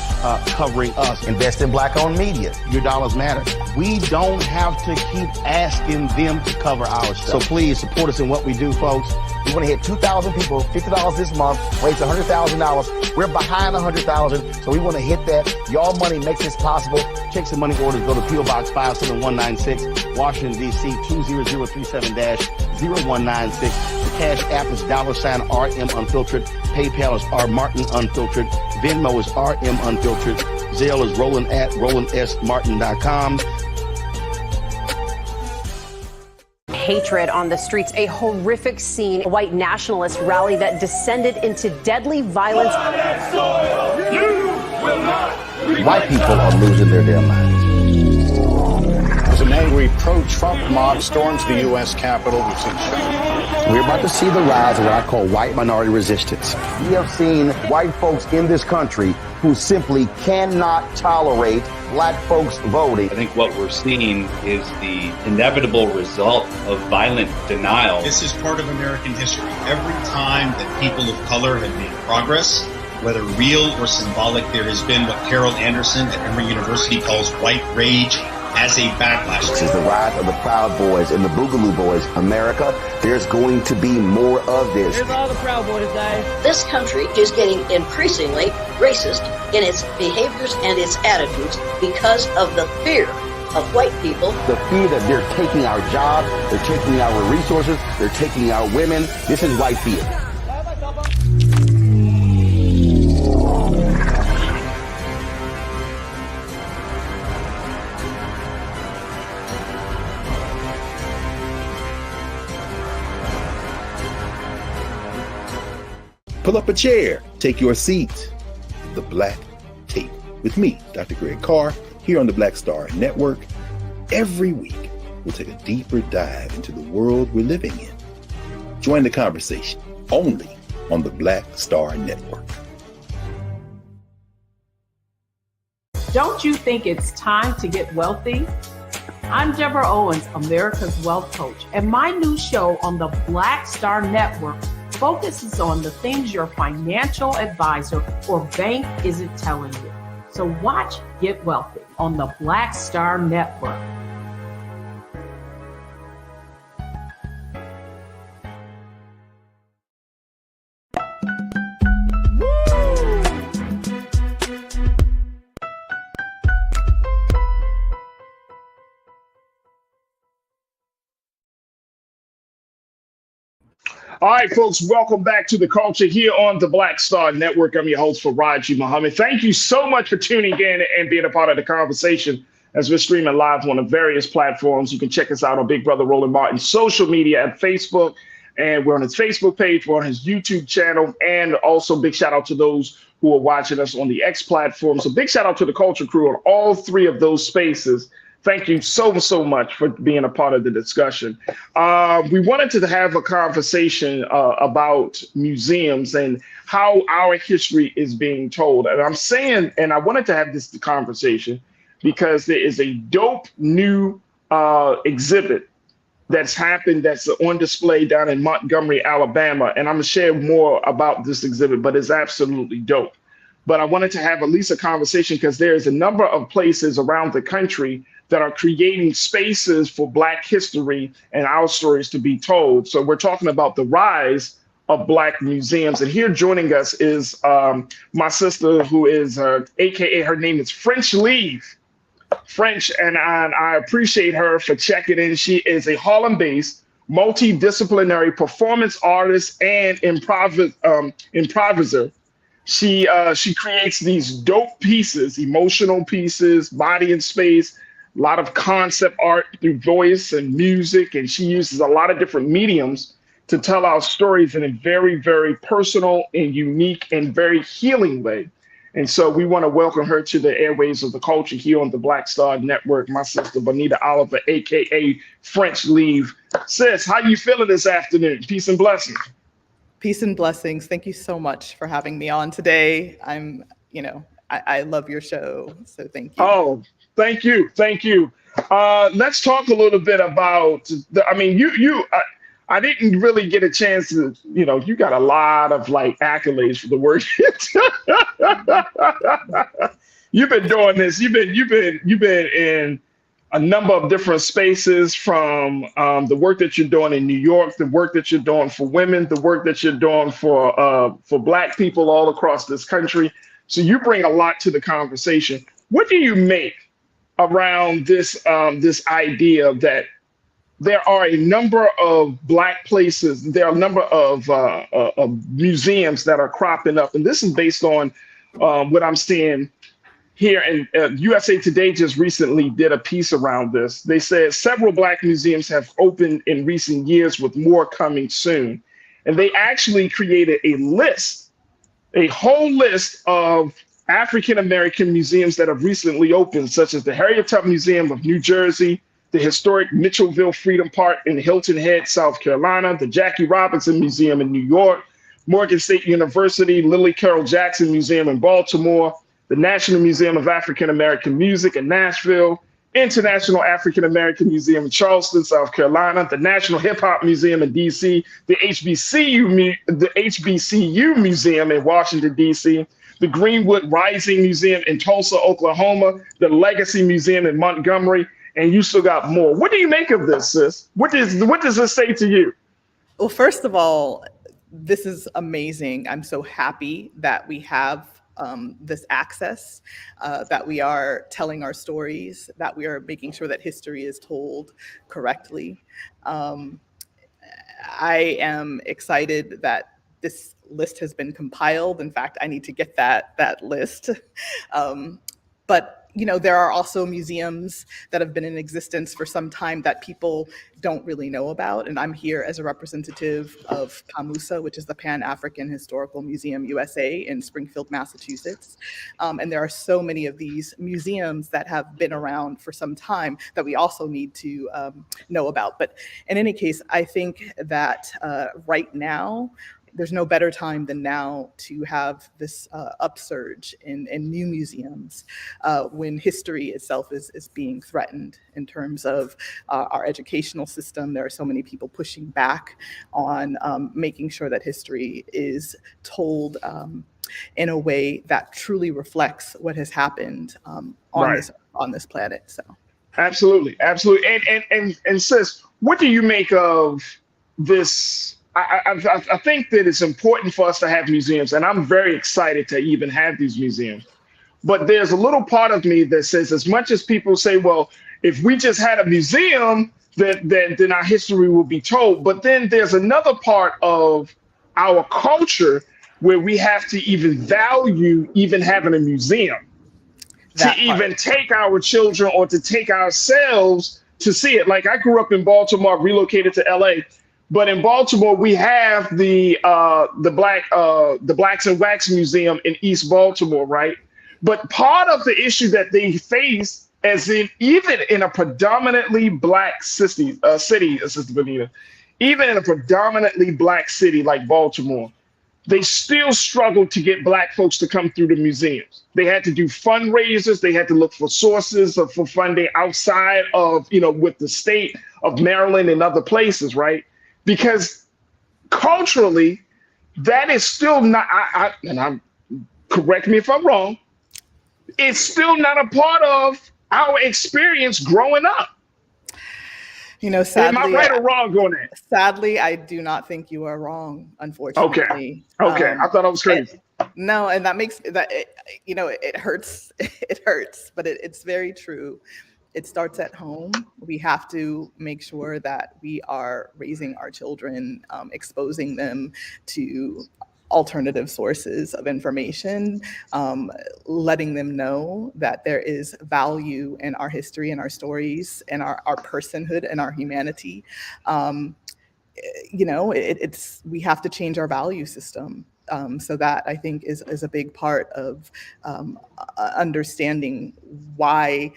covering us. Invest in Black-owned media. Your dollars matter. We don't have to keep asking them to cover our stuff. So please support us in what we do, folks. We want to hit 2,000 people, $50 this month, raise $100,000. We're behind $100,000, so we want to hit that. Y'all money makes this possible. Checks and money orders go to P.O. Box 57196, Washington, D.C. 20037-0196. The Cash App is $RM Unfiltered. PayPal is R Martin Unfiltered. Venmo is RM Unfiltered. Zelle is Roland at RolandSMartin.com. Hatred on the streets, a horrific scene, a white nationalist rally that descended into deadly violence. White people are losing their damn minds. As an angry pro-Trump mob storms the U.S. Capitol, we've seen We're about to see the rise of what I call white minority resistance. We have seen white folks in this country who simply cannot tolerate Black folks voting. I think what we're seeing is the inevitable result of violent denial. This is part of American history. Every time that people of color have made progress, whether real or symbolic, there has been what Carol Anderson at Emory University calls white rage as a backlash. This is the rise of the Proud Boys and the Boogaloo Boys. America, there's going to be more of this. Here's all the Proud Boys, guys. This country is getting increasingly racist in its behaviors and its attitudes because of the fear of white people. The fear that they're taking our jobs, they're taking our resources, they're taking our women. This is white fear. Pull up a chair, take your seat. The Black Tape with me, Dr. Greg Carr, here on the Black Star Network. Every week, we'll take a deeper dive into the world we're living in. Join the conversation only on the Black Star Network. Don't you think it's time to get wealthy? I'm Deborah Owens, America's Wealth Coach, and my new show on the Black Star Network focuses on the things your financial advisor or bank isn't telling you. So watch Get Wealthy on the Black Star Network. All right, folks, welcome back to The Culture here on the Black Star Network. I'm your host, Farajii Muhammad. Thank you so much for tuning in and being a part of the conversation as we're streaming live on the various platforms. You can check us out on Big Brother Roland Martin's social media at Facebook, and we're on his Facebook page, we're on his YouTube channel, and also big shout out to those who are watching us on the X platform. So big shout out to the Culture crew on all three of those spaces. Thank you so much for being a part of the discussion. We wanted to have a conversation about museums and how our history is being told. And I'm saying, and I wanted to have this conversation because there is a dope new exhibit that's happened that's on display down in Montgomery, Alabama. And I'm gonna share more about this exhibit, but it's absolutely dope. But I wanted to have at least a conversation because there's a number of places around the country that are creating spaces for Black history and our stories to be told. So we're talking about the rise of Black museums. And here joining us is my sister, who is AKA, her name is French Leave. French, and I appreciate her for checking in. She is a Harlem-based, multidisciplinary performance artist and improviser. She creates these dope pieces, emotional pieces, body and space, a lot of concept art through voice and music, and she uses a lot of different mediums to tell our stories in a very, very personal and unique and very healing way. And so we want to welcome her to the airways of The Culture here on the Black Star Network, my sister, Bonita Oliver, AKA French Leave. Sis, how you feeling this afternoon? Peace and blessings. Peace and blessings. Thank you so much for having me on today. I love your show, so thank you. Oh, thank you. Let's talk a little bit about I didn't really get a chance to, you got a lot of like accolades for the work. You've been doing this. You've been in a number of different spaces, from the work that you're doing in New York, the work that you're doing for women, the work that you're doing for Black people all across this country. So you bring a lot to the conversation. What do you make around this idea that there are a number of Black places, there are a number of museums that are cropping up, and this is based on what I'm seeing here. And USA Today just recently did a piece around this. They said several Black museums have opened in recent years, with more coming soon. And they actually created a whole list of African-American museums that have recently opened, such as the Harriet Tubman Museum of New Jersey, the historic Mitchellville Freedom Park in Hilton Head, South Carolina, the Jackie Robinson Museum in New York, Morgan State University, Lily Carroll Jackson Museum in Baltimore, the National Museum of African American Music in Nashville, International African American Museum in Charleston, South Carolina, the National Hip Hop Museum in DC, the HBCU Museum in Washington, DC, the Greenwood Rising Museum in Tulsa, Oklahoma, the Legacy Museum in Montgomery, and you still got more. What do you make of this, sis? What does this say to you? Well, first of all, this is amazing. I'm so happy that we have this access, that we are telling our stories, that we are making sure that history is told correctly. I am excited that this list has been compiled. In fact, I need to get that list. But there are also museums that have been in existence for some time that people don't really know about. And I'm here as a representative of PAMUSA, which is the Pan-African Historical Museum USA in Springfield, Massachusetts. And there are so many of these museums that have been around for some time that we also need to know about. But in any case, I think that right now, there's no better time than now to have this upsurge in new museums when history itself is being threatened in terms of our educational system. There are so many people pushing back on making sure that history is told in a way that truly reflects what has happened on this planet. So, absolutely. And sis, what do you make of this? I think that it's important for us to have museums, and I'm very excited to even have these museums. But there's a little part of me that says, as much as people say, well, if we just had a museum, then our history will be told. But then there's another part of our culture where we have to even value even having a museum, to even take our children or to take ourselves to see it. Like I grew up in Baltimore, relocated to LA, but in Baltimore we have the Blacks and Wax Museum in East Baltimore, right? But part of the issue that they face, as in even in a predominantly black city, Sister Benita, even in a predominantly black city like Baltimore, they still struggled to get black folks to come through the museums. They had to do fundraisers. They had to look for sources for funding outside of, with the state of Maryland and other places, right? Because culturally, that is still not, correct me if I'm wrong, it's still not a part of our experience growing up. Sadly, am I right or wrong on that? Sadly, I do not think you are wrong, unfortunately. Okay. I thought I was crazy. No, and that makes that, it hurts. It hurts, but it's very true. It starts at home. We have to make sure that we are raising our children, exposing them to alternative sources of information, letting them know that there is value in our history and our stories and our personhood and our humanity. We have to change our value system. So that I think is a big part of understanding why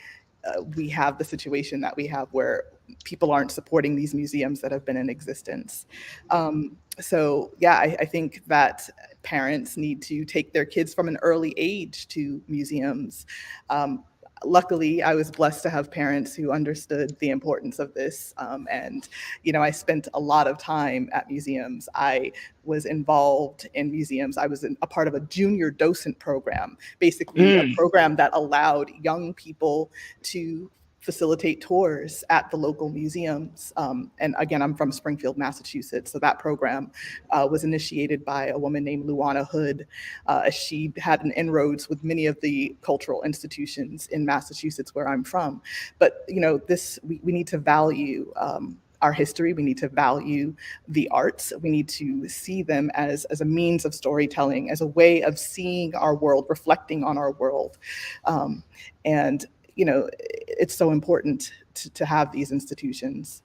we have the situation that we have where people aren't supporting these museums that have been in existence. I think that parents need to take their kids from an early age to museums. Luckily, I was blessed to have parents who understood the importance of this. I spent a lot of time at museums. I was involved in museums. I was a part of a junior docent program, basically a program that allowed young people to facilitate tours at the local museums. And again, I'm from Springfield, Massachusetts. So that program was initiated by a woman named Luana Hood. She had an inroads with many of the cultural institutions in Massachusetts where I'm from. But we need to value our history. We need to value the arts. We need to see them as a means of storytelling, as a way of seeing our world, reflecting on our world. It's so important to have these institutions.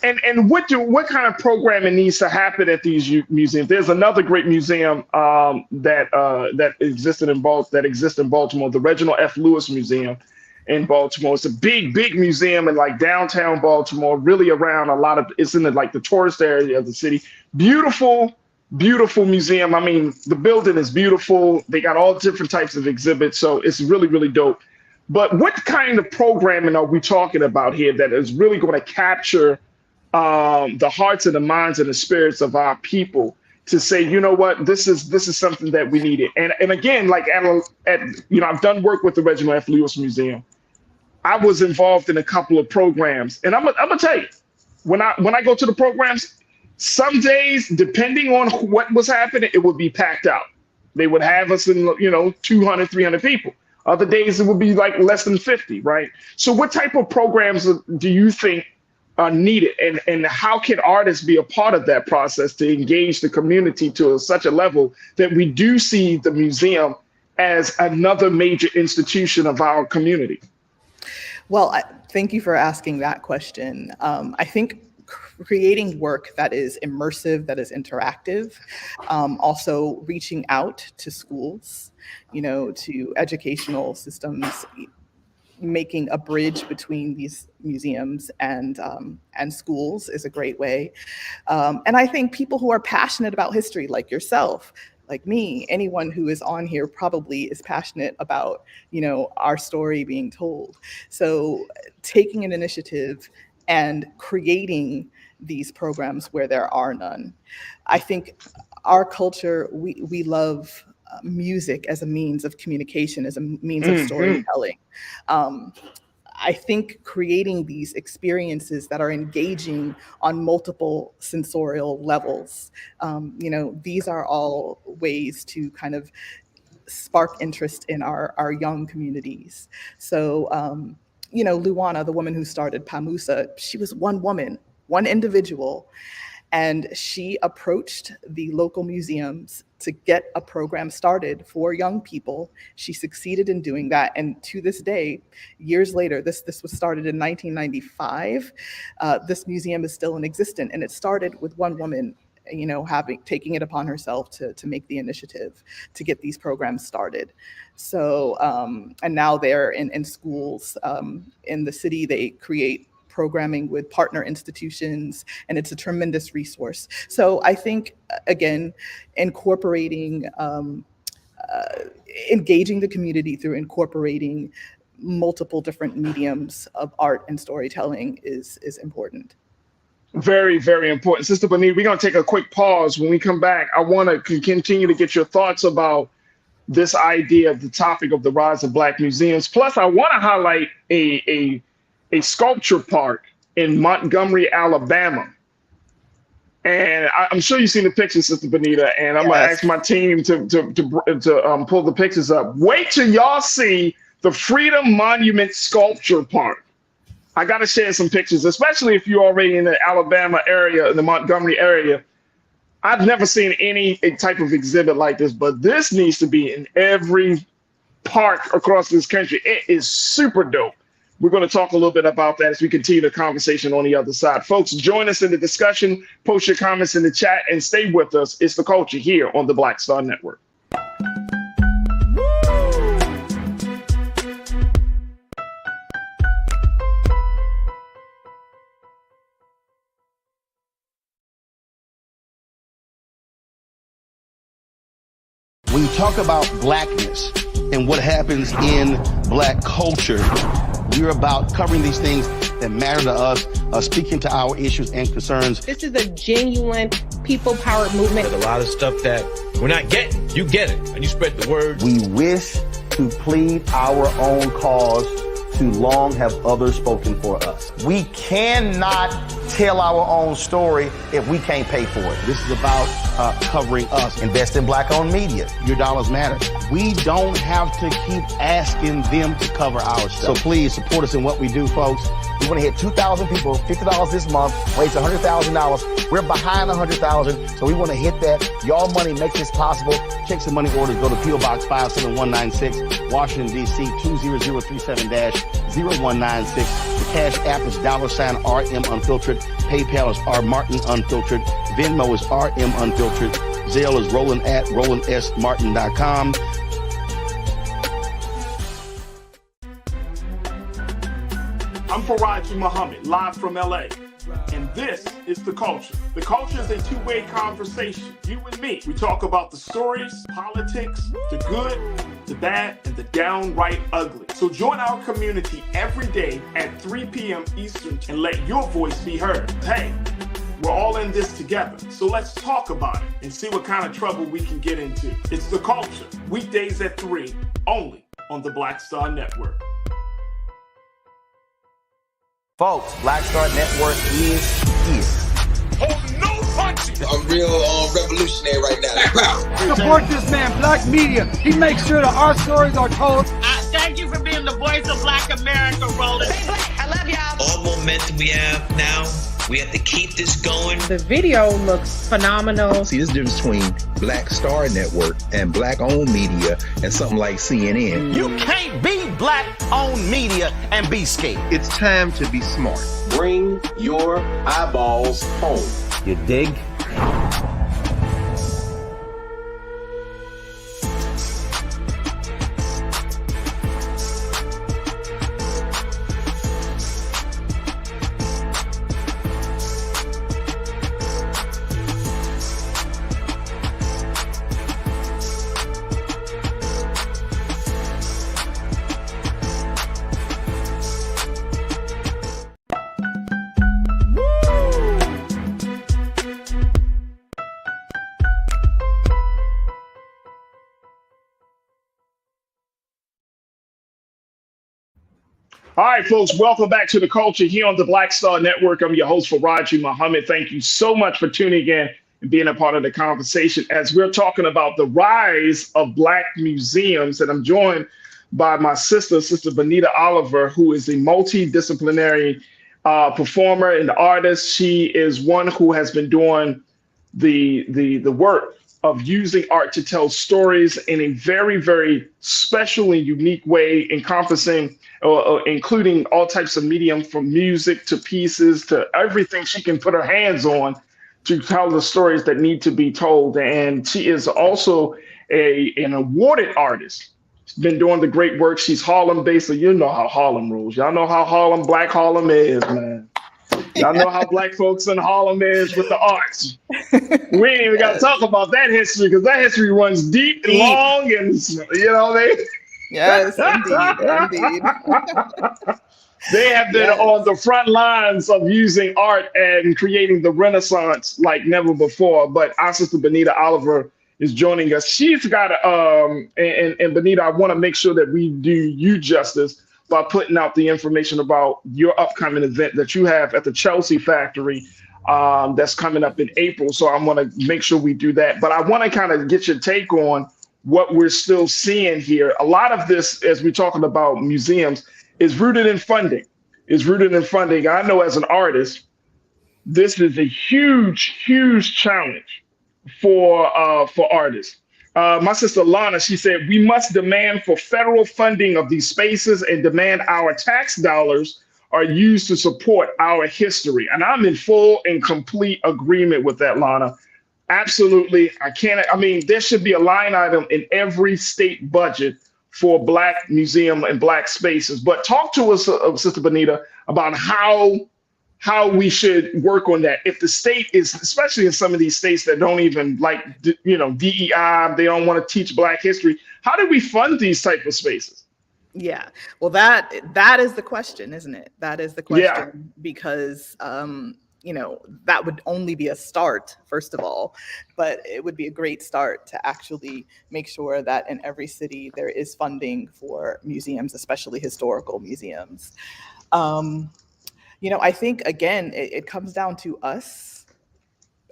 And what kind of programming needs to happen at these museums? There's another great museum that exists in Baltimore, the Reginald F. Lewis Museum in Baltimore. It's a big museum in like downtown Baltimore, really around it's in the tourist area of the city. Beautiful museum. I mean, the building is beautiful. They got all different types of exhibits. So it's really, really dope. But what kind of programming are we talking about here that is really going to capture the hearts and the minds and the spirits of our people to say, you know what, this is something that we needed. And again, like I've done work with the Reginald F. Lewis Museum. I was involved in a couple of programs, and I'm gonna tell you, when I go to the programs, some days, depending on what was happening, it would be packed out. They would have us in 200, 300 people. Other days it would be like less than 50, right? So what type of programs do you think are needed, and how can artists be a part of that process to engage the community to such a level that we do see the museum as another major institution of our community? Well, thank you for asking that question. I think creating work that is immersive, that is interactive, also reaching out to schools, to educational systems, making a bridge between these museums and schools is a great way. And I think people who are passionate about history, like yourself, like me, anyone who is on here probably is passionate about, our story being told. So taking an initiative and creating these programs where there are none. I think our culture, we love music as a means of communication, as a means of storytelling. I think creating these experiences that are engaging on multiple sensorial levels, these are all ways to kind of spark interest in our young communities. So Luana, the woman who started PAMUSA, she was one woman, one individual. And she approached the local museums to get a program started for young people. She succeeded in doing that. And to this day, years later, this was started in 1995. This museum is still in existence. And it started with one woman, taking it upon herself to make the initiative to get these programs started. So, and now they're in schools in the city. They create programming with partner institutions, and it's a tremendous resource. So I think, again, incorporating, engaging the community through incorporating multiple different mediums of art and storytelling is important. Very, very important. Sister Bonita, we're going to take a quick pause. When we come back, I want to continue to get your thoughts about this idea of the topic of the rise of Black museums. Plus, I want to highlight a sculpture park in Montgomery, Alabama. And I'm sure you've seen the pictures, Sister Bonita, and I'm going to ask my team to pull the pictures up. Wait till y'all see the Freedom Monument Sculpture Park. I got to share some pictures, especially if you're already in the Alabama area, in the Montgomery area. I've never seen any type of exhibit like this, but this needs to be in every park across this country. It is super dope. We're going to talk a little bit about that as we continue the conversation on the other side. Folks, join us in the discussion, post your comments in the chat, and stay with us. It's The Culture here on the Black Star Network. When you talk about Blackness and what happens in Black culture, we're about covering these things that matter to us, speaking to our issues and concerns. This is a genuine people-powered movement. There's a lot of stuff that we're not getting. You get it, and you spread the word. We wish to plead our own cause. Too long have others spoken for us. We cannot tell our own story if we can't pay for it. This is about covering us. Invest in Black-owned media. Your dollars matter. We don't have to keep asking them to cover our stuff. So please support us in what we do, folks. We want to hit 2,000 people, $50 this month, raise $100,000. We're behind 100,000, so we want to hit that. Y'all money makes this possible. Checks and money orders go to P.O. Box 57196, Washington, D.C. 20037-0196. The Cash App is $RM Unfiltered. PayPal is R Martin Unfiltered. Venmo is RM Unfiltered. Zelle is roland@rolandsmartin.com. I'm Farajii Muhammad, live from LA. And this is The Culture. The Culture is a two-way conversation. You and me. We talk about the stories, politics, the good, the bad, and the downright ugly. So join our community every day at 3 p.m. Eastern and let your voice be heard. Hey, we're all in this together. So let's talk about it and see what kind of trouble we can get into. It's The Culture, weekdays at 3, only on the Black Star Network. Folks, Black Star Network is here. Oh, no punches! I'm real revolutionary right now. Support this man, Black Media. He makes sure that our stories are told. Thank you for being the voice of Black America, Roland. I love y'all. All momentum we have now, we have to keep this going. The video looks phenomenal. See, this difference between Black Star Network and Black-owned media and something like CNN. You can't be Black-owned media and be scared. It's time to be smart. Bring your eyeballs home. You dig? All right, folks, welcome back to The Culture here on the Black Star Network. I'm your host, Farajii Muhammad. Thank you so much for tuning in and being a part of the conversation as we're talking about the rise of Black museums. And I'm joined by my sister, Sister Benita Oliver, who is a multidisciplinary performer and artist. She is one who has been doing the work of using art to tell stories in a very, very special and unique way, encompassing including all types of medium, from music to pieces to everything she can put her hands on to tell the stories that need to be told. And she is also an awarded artist. She's been doing the great work. She's Harlem based, so you know how Harlem rolls. Y'all know how Black Harlem is, man. Y'all know how Black folks in Harlem is with the arts. We ain't even got to talk about that history, because that history runs deep and long, and you know Yes, indeed. They have been on the front lines of using art and creating the Renaissance like never before. But our sister Benita Oliver is joining us. She's got and Benita, I want to make sure that we do you justice by putting out the information about your upcoming event that you have at the Chelsea Factory that's coming up in April. So I want to make sure we do that. But I want to kind of get your take on what we're still seeing here. A lot of this, as we're talking about museums, is rooted in funding. I know as an artist, this is a huge, huge challenge for artists. My sister Lana, she said, we must demand for federal funding of these spaces and demand our tax dollars are used to support our history. And I'm in full and complete agreement with that, Lana. Absolutely. There should be a line item in every state budget for Black museum and Black spaces. But talk to us, Sister Benita, about how we should work on that. If the state is, especially in some of these states that don't even like, DEI, they don't want to teach Black history. How do we fund these type of spaces? Yeah, well, that is the question, isn't it? That is the question, because that would only be a start, first of all, but it would be a great start to actually make sure that in every city there is funding for museums, especially historical museums. I think, again, it comes down to us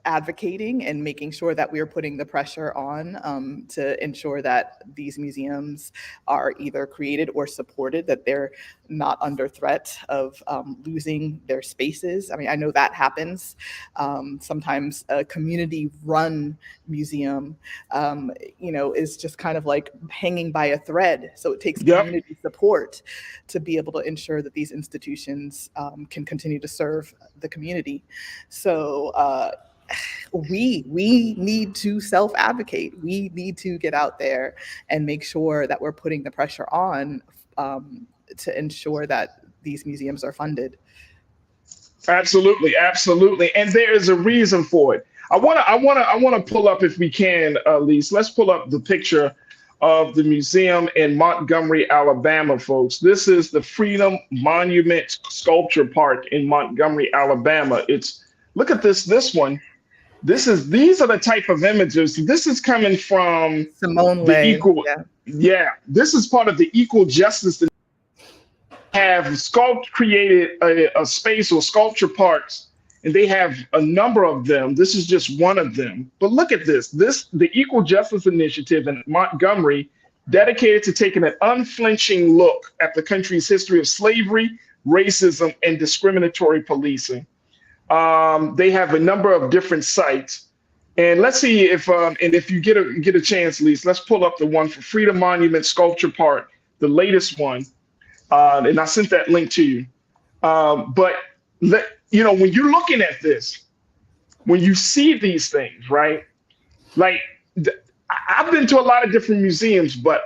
advocating and making sure that we are putting the pressure on to ensure that these museums are either created or supported, that they're not under threat of losing their spaces. I mean, I know that happens. Sometimes a community-run museum, is just kind of like hanging by a thread. So it takes community support to be able to ensure that these institutions can continue to serve the community. So we need to self-advocate. We need to get out there and make sure that we're putting the pressure on to ensure that these museums are funded. Absolutely, and there is a reason for it. I want to pull up, if we can, Lise. Let's pull up the picture of the museum in Montgomery, Alabama, folks. This is the Freedom Monument Sculpture Park in Montgomery, Alabama. Look at this one. These are the type of images. This is coming from Simone Leigh. This is part of the equal justice that have created a space or sculpture parks, and they have a number of them. This is just one of them. But look at this. The Equal Justice Initiative in Montgomery, dedicated to taking an unflinching look at the country's history of slavery, racism, and discriminatory policing. They have a number of different sites, and let's see if you get a chance, Lise, let's pull up the one for Freedom Monument Sculpture Park, the latest one, and I sent that link to you. But when you're looking at this, when you see these things, right? Like I've been to a lot of different museums, but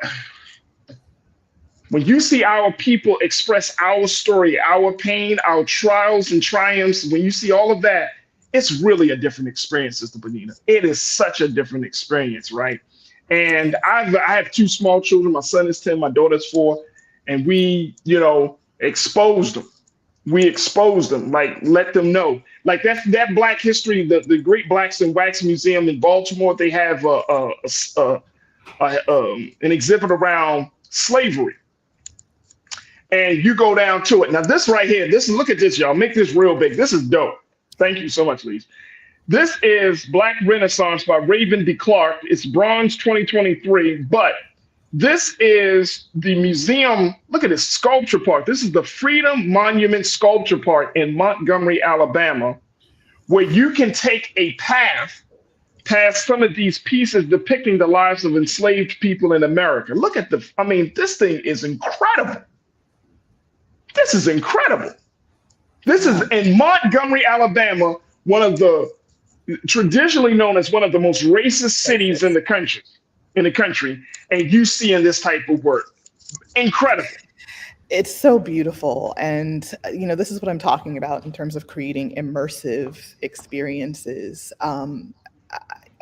when you see our people express our story, our pain, our trials and triumphs, when you see all of that, it's really a different experience, Sister Benita. It is such a different experience, right? And I have two small children. My son is 10, my daughter's 4, and we, exposed them. We exposed them, like let them know. Like that Black history, the Great Blacks in Wax Museum in Baltimore, they have an exhibit around slavery. And you go down to it. Now this right here, look at this, y'all. Make this real big. This is dope. Thank you so much, Lise. This is Black Renaissance by Raven D. Clark. It's bronze 2023, but This is the museum. Look at this sculpture park. This is the Freedom Monument Sculpture Park in Montgomery, Alabama, where you can take a path past some of these pieces depicting the lives of enslaved people in America. Look at I mean, this thing is incredible. This is incredible. This is in Montgomery, Alabama, one of the traditionally known as one of the most racist cities in the country. And you seeing this type of work. Incredible. It's so beautiful. And, this is what I'm talking about in terms of creating immersive experiences.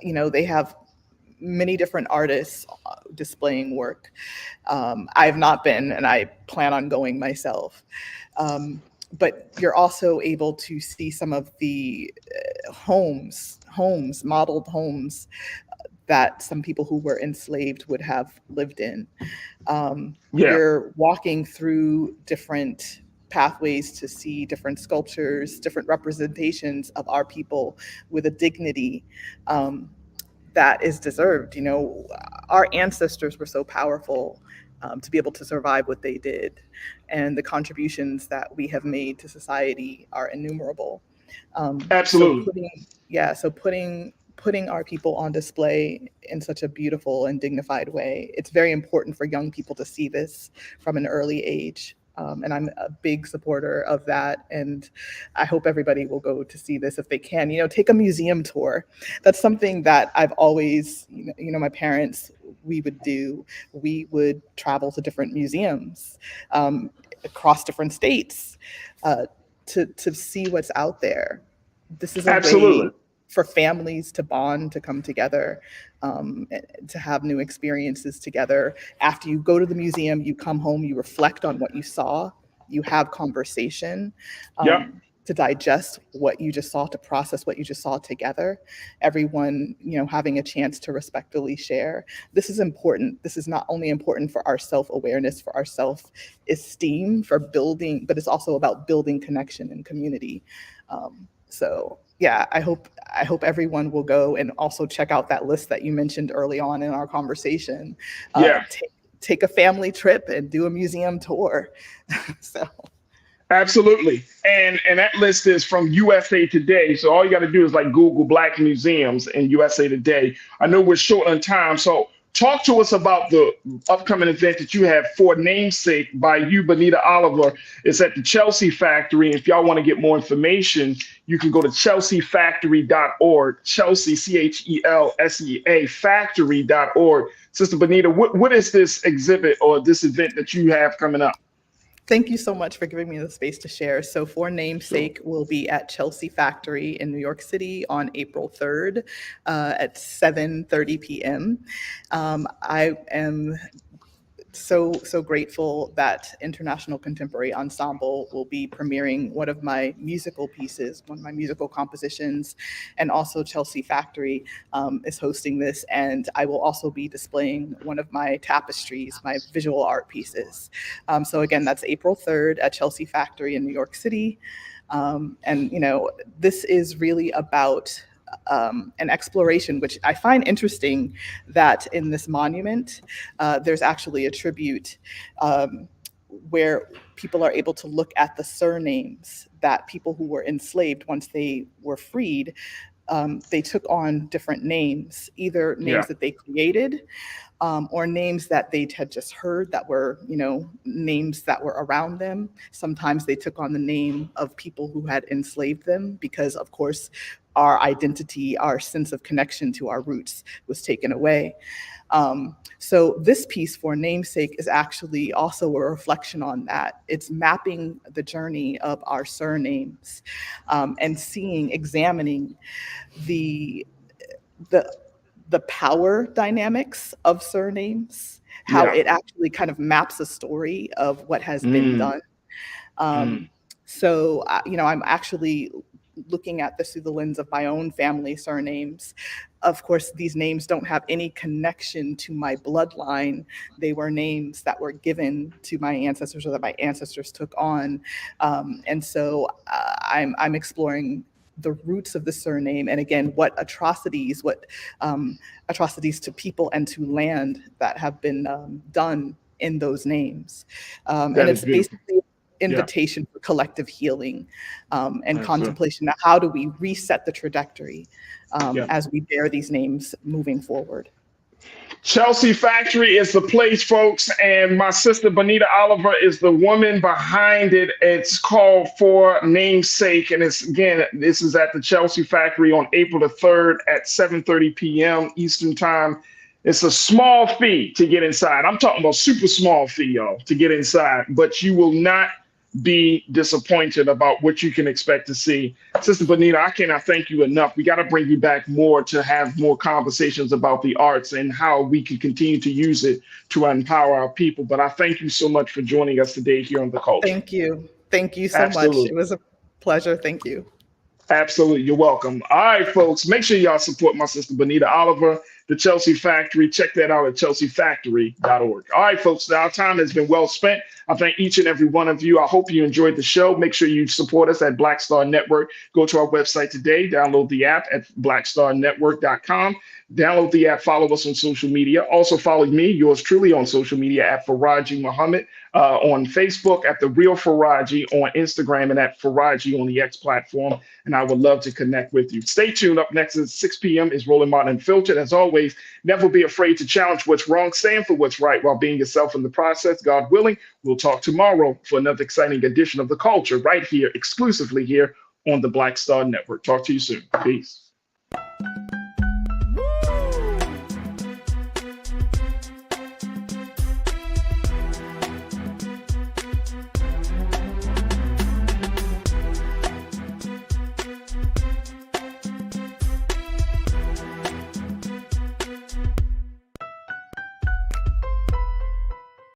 They have many different artists displaying work. I have not been, and I plan on going myself. But you're also able to see some of the modeled homes that some people who were enslaved would have lived in. You're walking through different pathways to see different sculptures, different representations of our people with a dignity that is deserved. Our ancestors were so powerful to be able to survive what they did, and the contributions that we have made to society are innumerable. Absolutely. So putting our people on display in such a beautiful and dignified way. It's very important for young people to see this from an early age. And I'm a big supporter of that. And I hope everybody will go to see this if they can. Take a museum tour. That's something that I've always, my parents, we would do. We would travel to different museums across different states to see what's out there. This is a way for families to bond, to come together, to have new experiences together. After you go to the museum, you come home, you reflect on what you saw, you have conversation to digest what you just saw, to process what you just saw together. Everyone, having a chance to respectfully share. This is important. This is not only important for our self-awareness, for our self-esteem, for building, but it's also about building connection and community. I hope everyone will go and also check out that list that you mentioned early on in our conversation. Take a family trip and do a museum tour. Absolutely. And that list is from USA Today. So all you got to do is Google Black museums in USA Today. I know we're short on time. So talk to us about the upcoming event that you have for Namesake by you, Benita Oliver. It's at the Chelsea Factory. If y'all want to get more information, you can go to chelseafactory.org, Chelsea, CHELSEA, factory.org. Sister Benita, what is this exhibit or this event that you have coming up? Thank you so much for giving me the space to share. So for Namesake, we'll be at Chelsea Factory in New York City on April 3rd at 7:30 p.m. I am so grateful that International Contemporary Ensemble will be premiering one of my musical pieces, one of my musical compositions, and also Chelsea Factory is hosting this, and I will also be displaying one of my tapestries, my visual art pieces. So again, that's April 3rd at Chelsea Factory in New York City. This is really about an exploration, which I find interesting that in this monument, there's actually a tribute where people are able to look at the surnames that people who were enslaved, once they were freed, they took on different names, either names that they created or names that they had just heard that were, names that were around them. Sometimes they took on the name of people who had enslaved them because, of course, our identity, our sense of connection to our roots was taken away. So this piece for Namesake is actually also a reflection on that. It's mapping the journey of our surnames and examining the power dynamics of surnames, how it actually kind of maps a story of what has been done. So, I'm actually looking at this through the lens of my own family surnames. Of course, these names don't have any connection to my bloodline. They were names that were given to my ancestors or that my ancestors took on. And so I'm exploring the roots of the surname, and again, what atrocities to people and to land that have been done in those names. And it's basically an invitation for collective healing and contemplation. Now, how do we reset the trajectory as we bear these names moving forward? Chelsea Factory is the place, folks, and my sister Bonita Oliver is the woman behind it. It's called For Namesake, and this is at the Chelsea Factory on April the 3rd at 7:30 p.m. Eastern Time. It's a small fee to get inside. I'm talking about super small fee, y'all, to get inside, but you will not be disappointed about what you can expect to see. Sister Bonita, I cannot thank you enough. We got to bring you back more to have more conversations about the arts and how we can continue to use it to empower our people. But I thank you so much for joining us today here on The Culture. Thank you. Thank you so much. It was a pleasure. Thank you. Absolutely. You're welcome. All right, folks, make sure y'all support my sister Bonita Oliver, the Chelsea Factory. Check that out at chelseafactory.org. All right, folks, our time has been well spent. I thank each and every one of you. I hope you enjoyed the show. Make sure you support us at Black Star Network. Go to our website today. Download the app at blackstarnetwork.com. Download the app. Follow us on social media. Also follow me, yours truly, on social media at Farajii Muhammad, on Facebook at The Real Farajii, on Instagram, and at Farajii on the X platform. And I would love to connect with you. Stay tuned. Up next at 6 p.m. is Roland Martin Unfiltered. As always, never be afraid to challenge what's wrong. Stand for what's right while being yourself in the process. God willing, we'll talk tomorrow for another exciting edition of The Culture right here, exclusively here on the Black Star Network. Talk to you soon. Peace.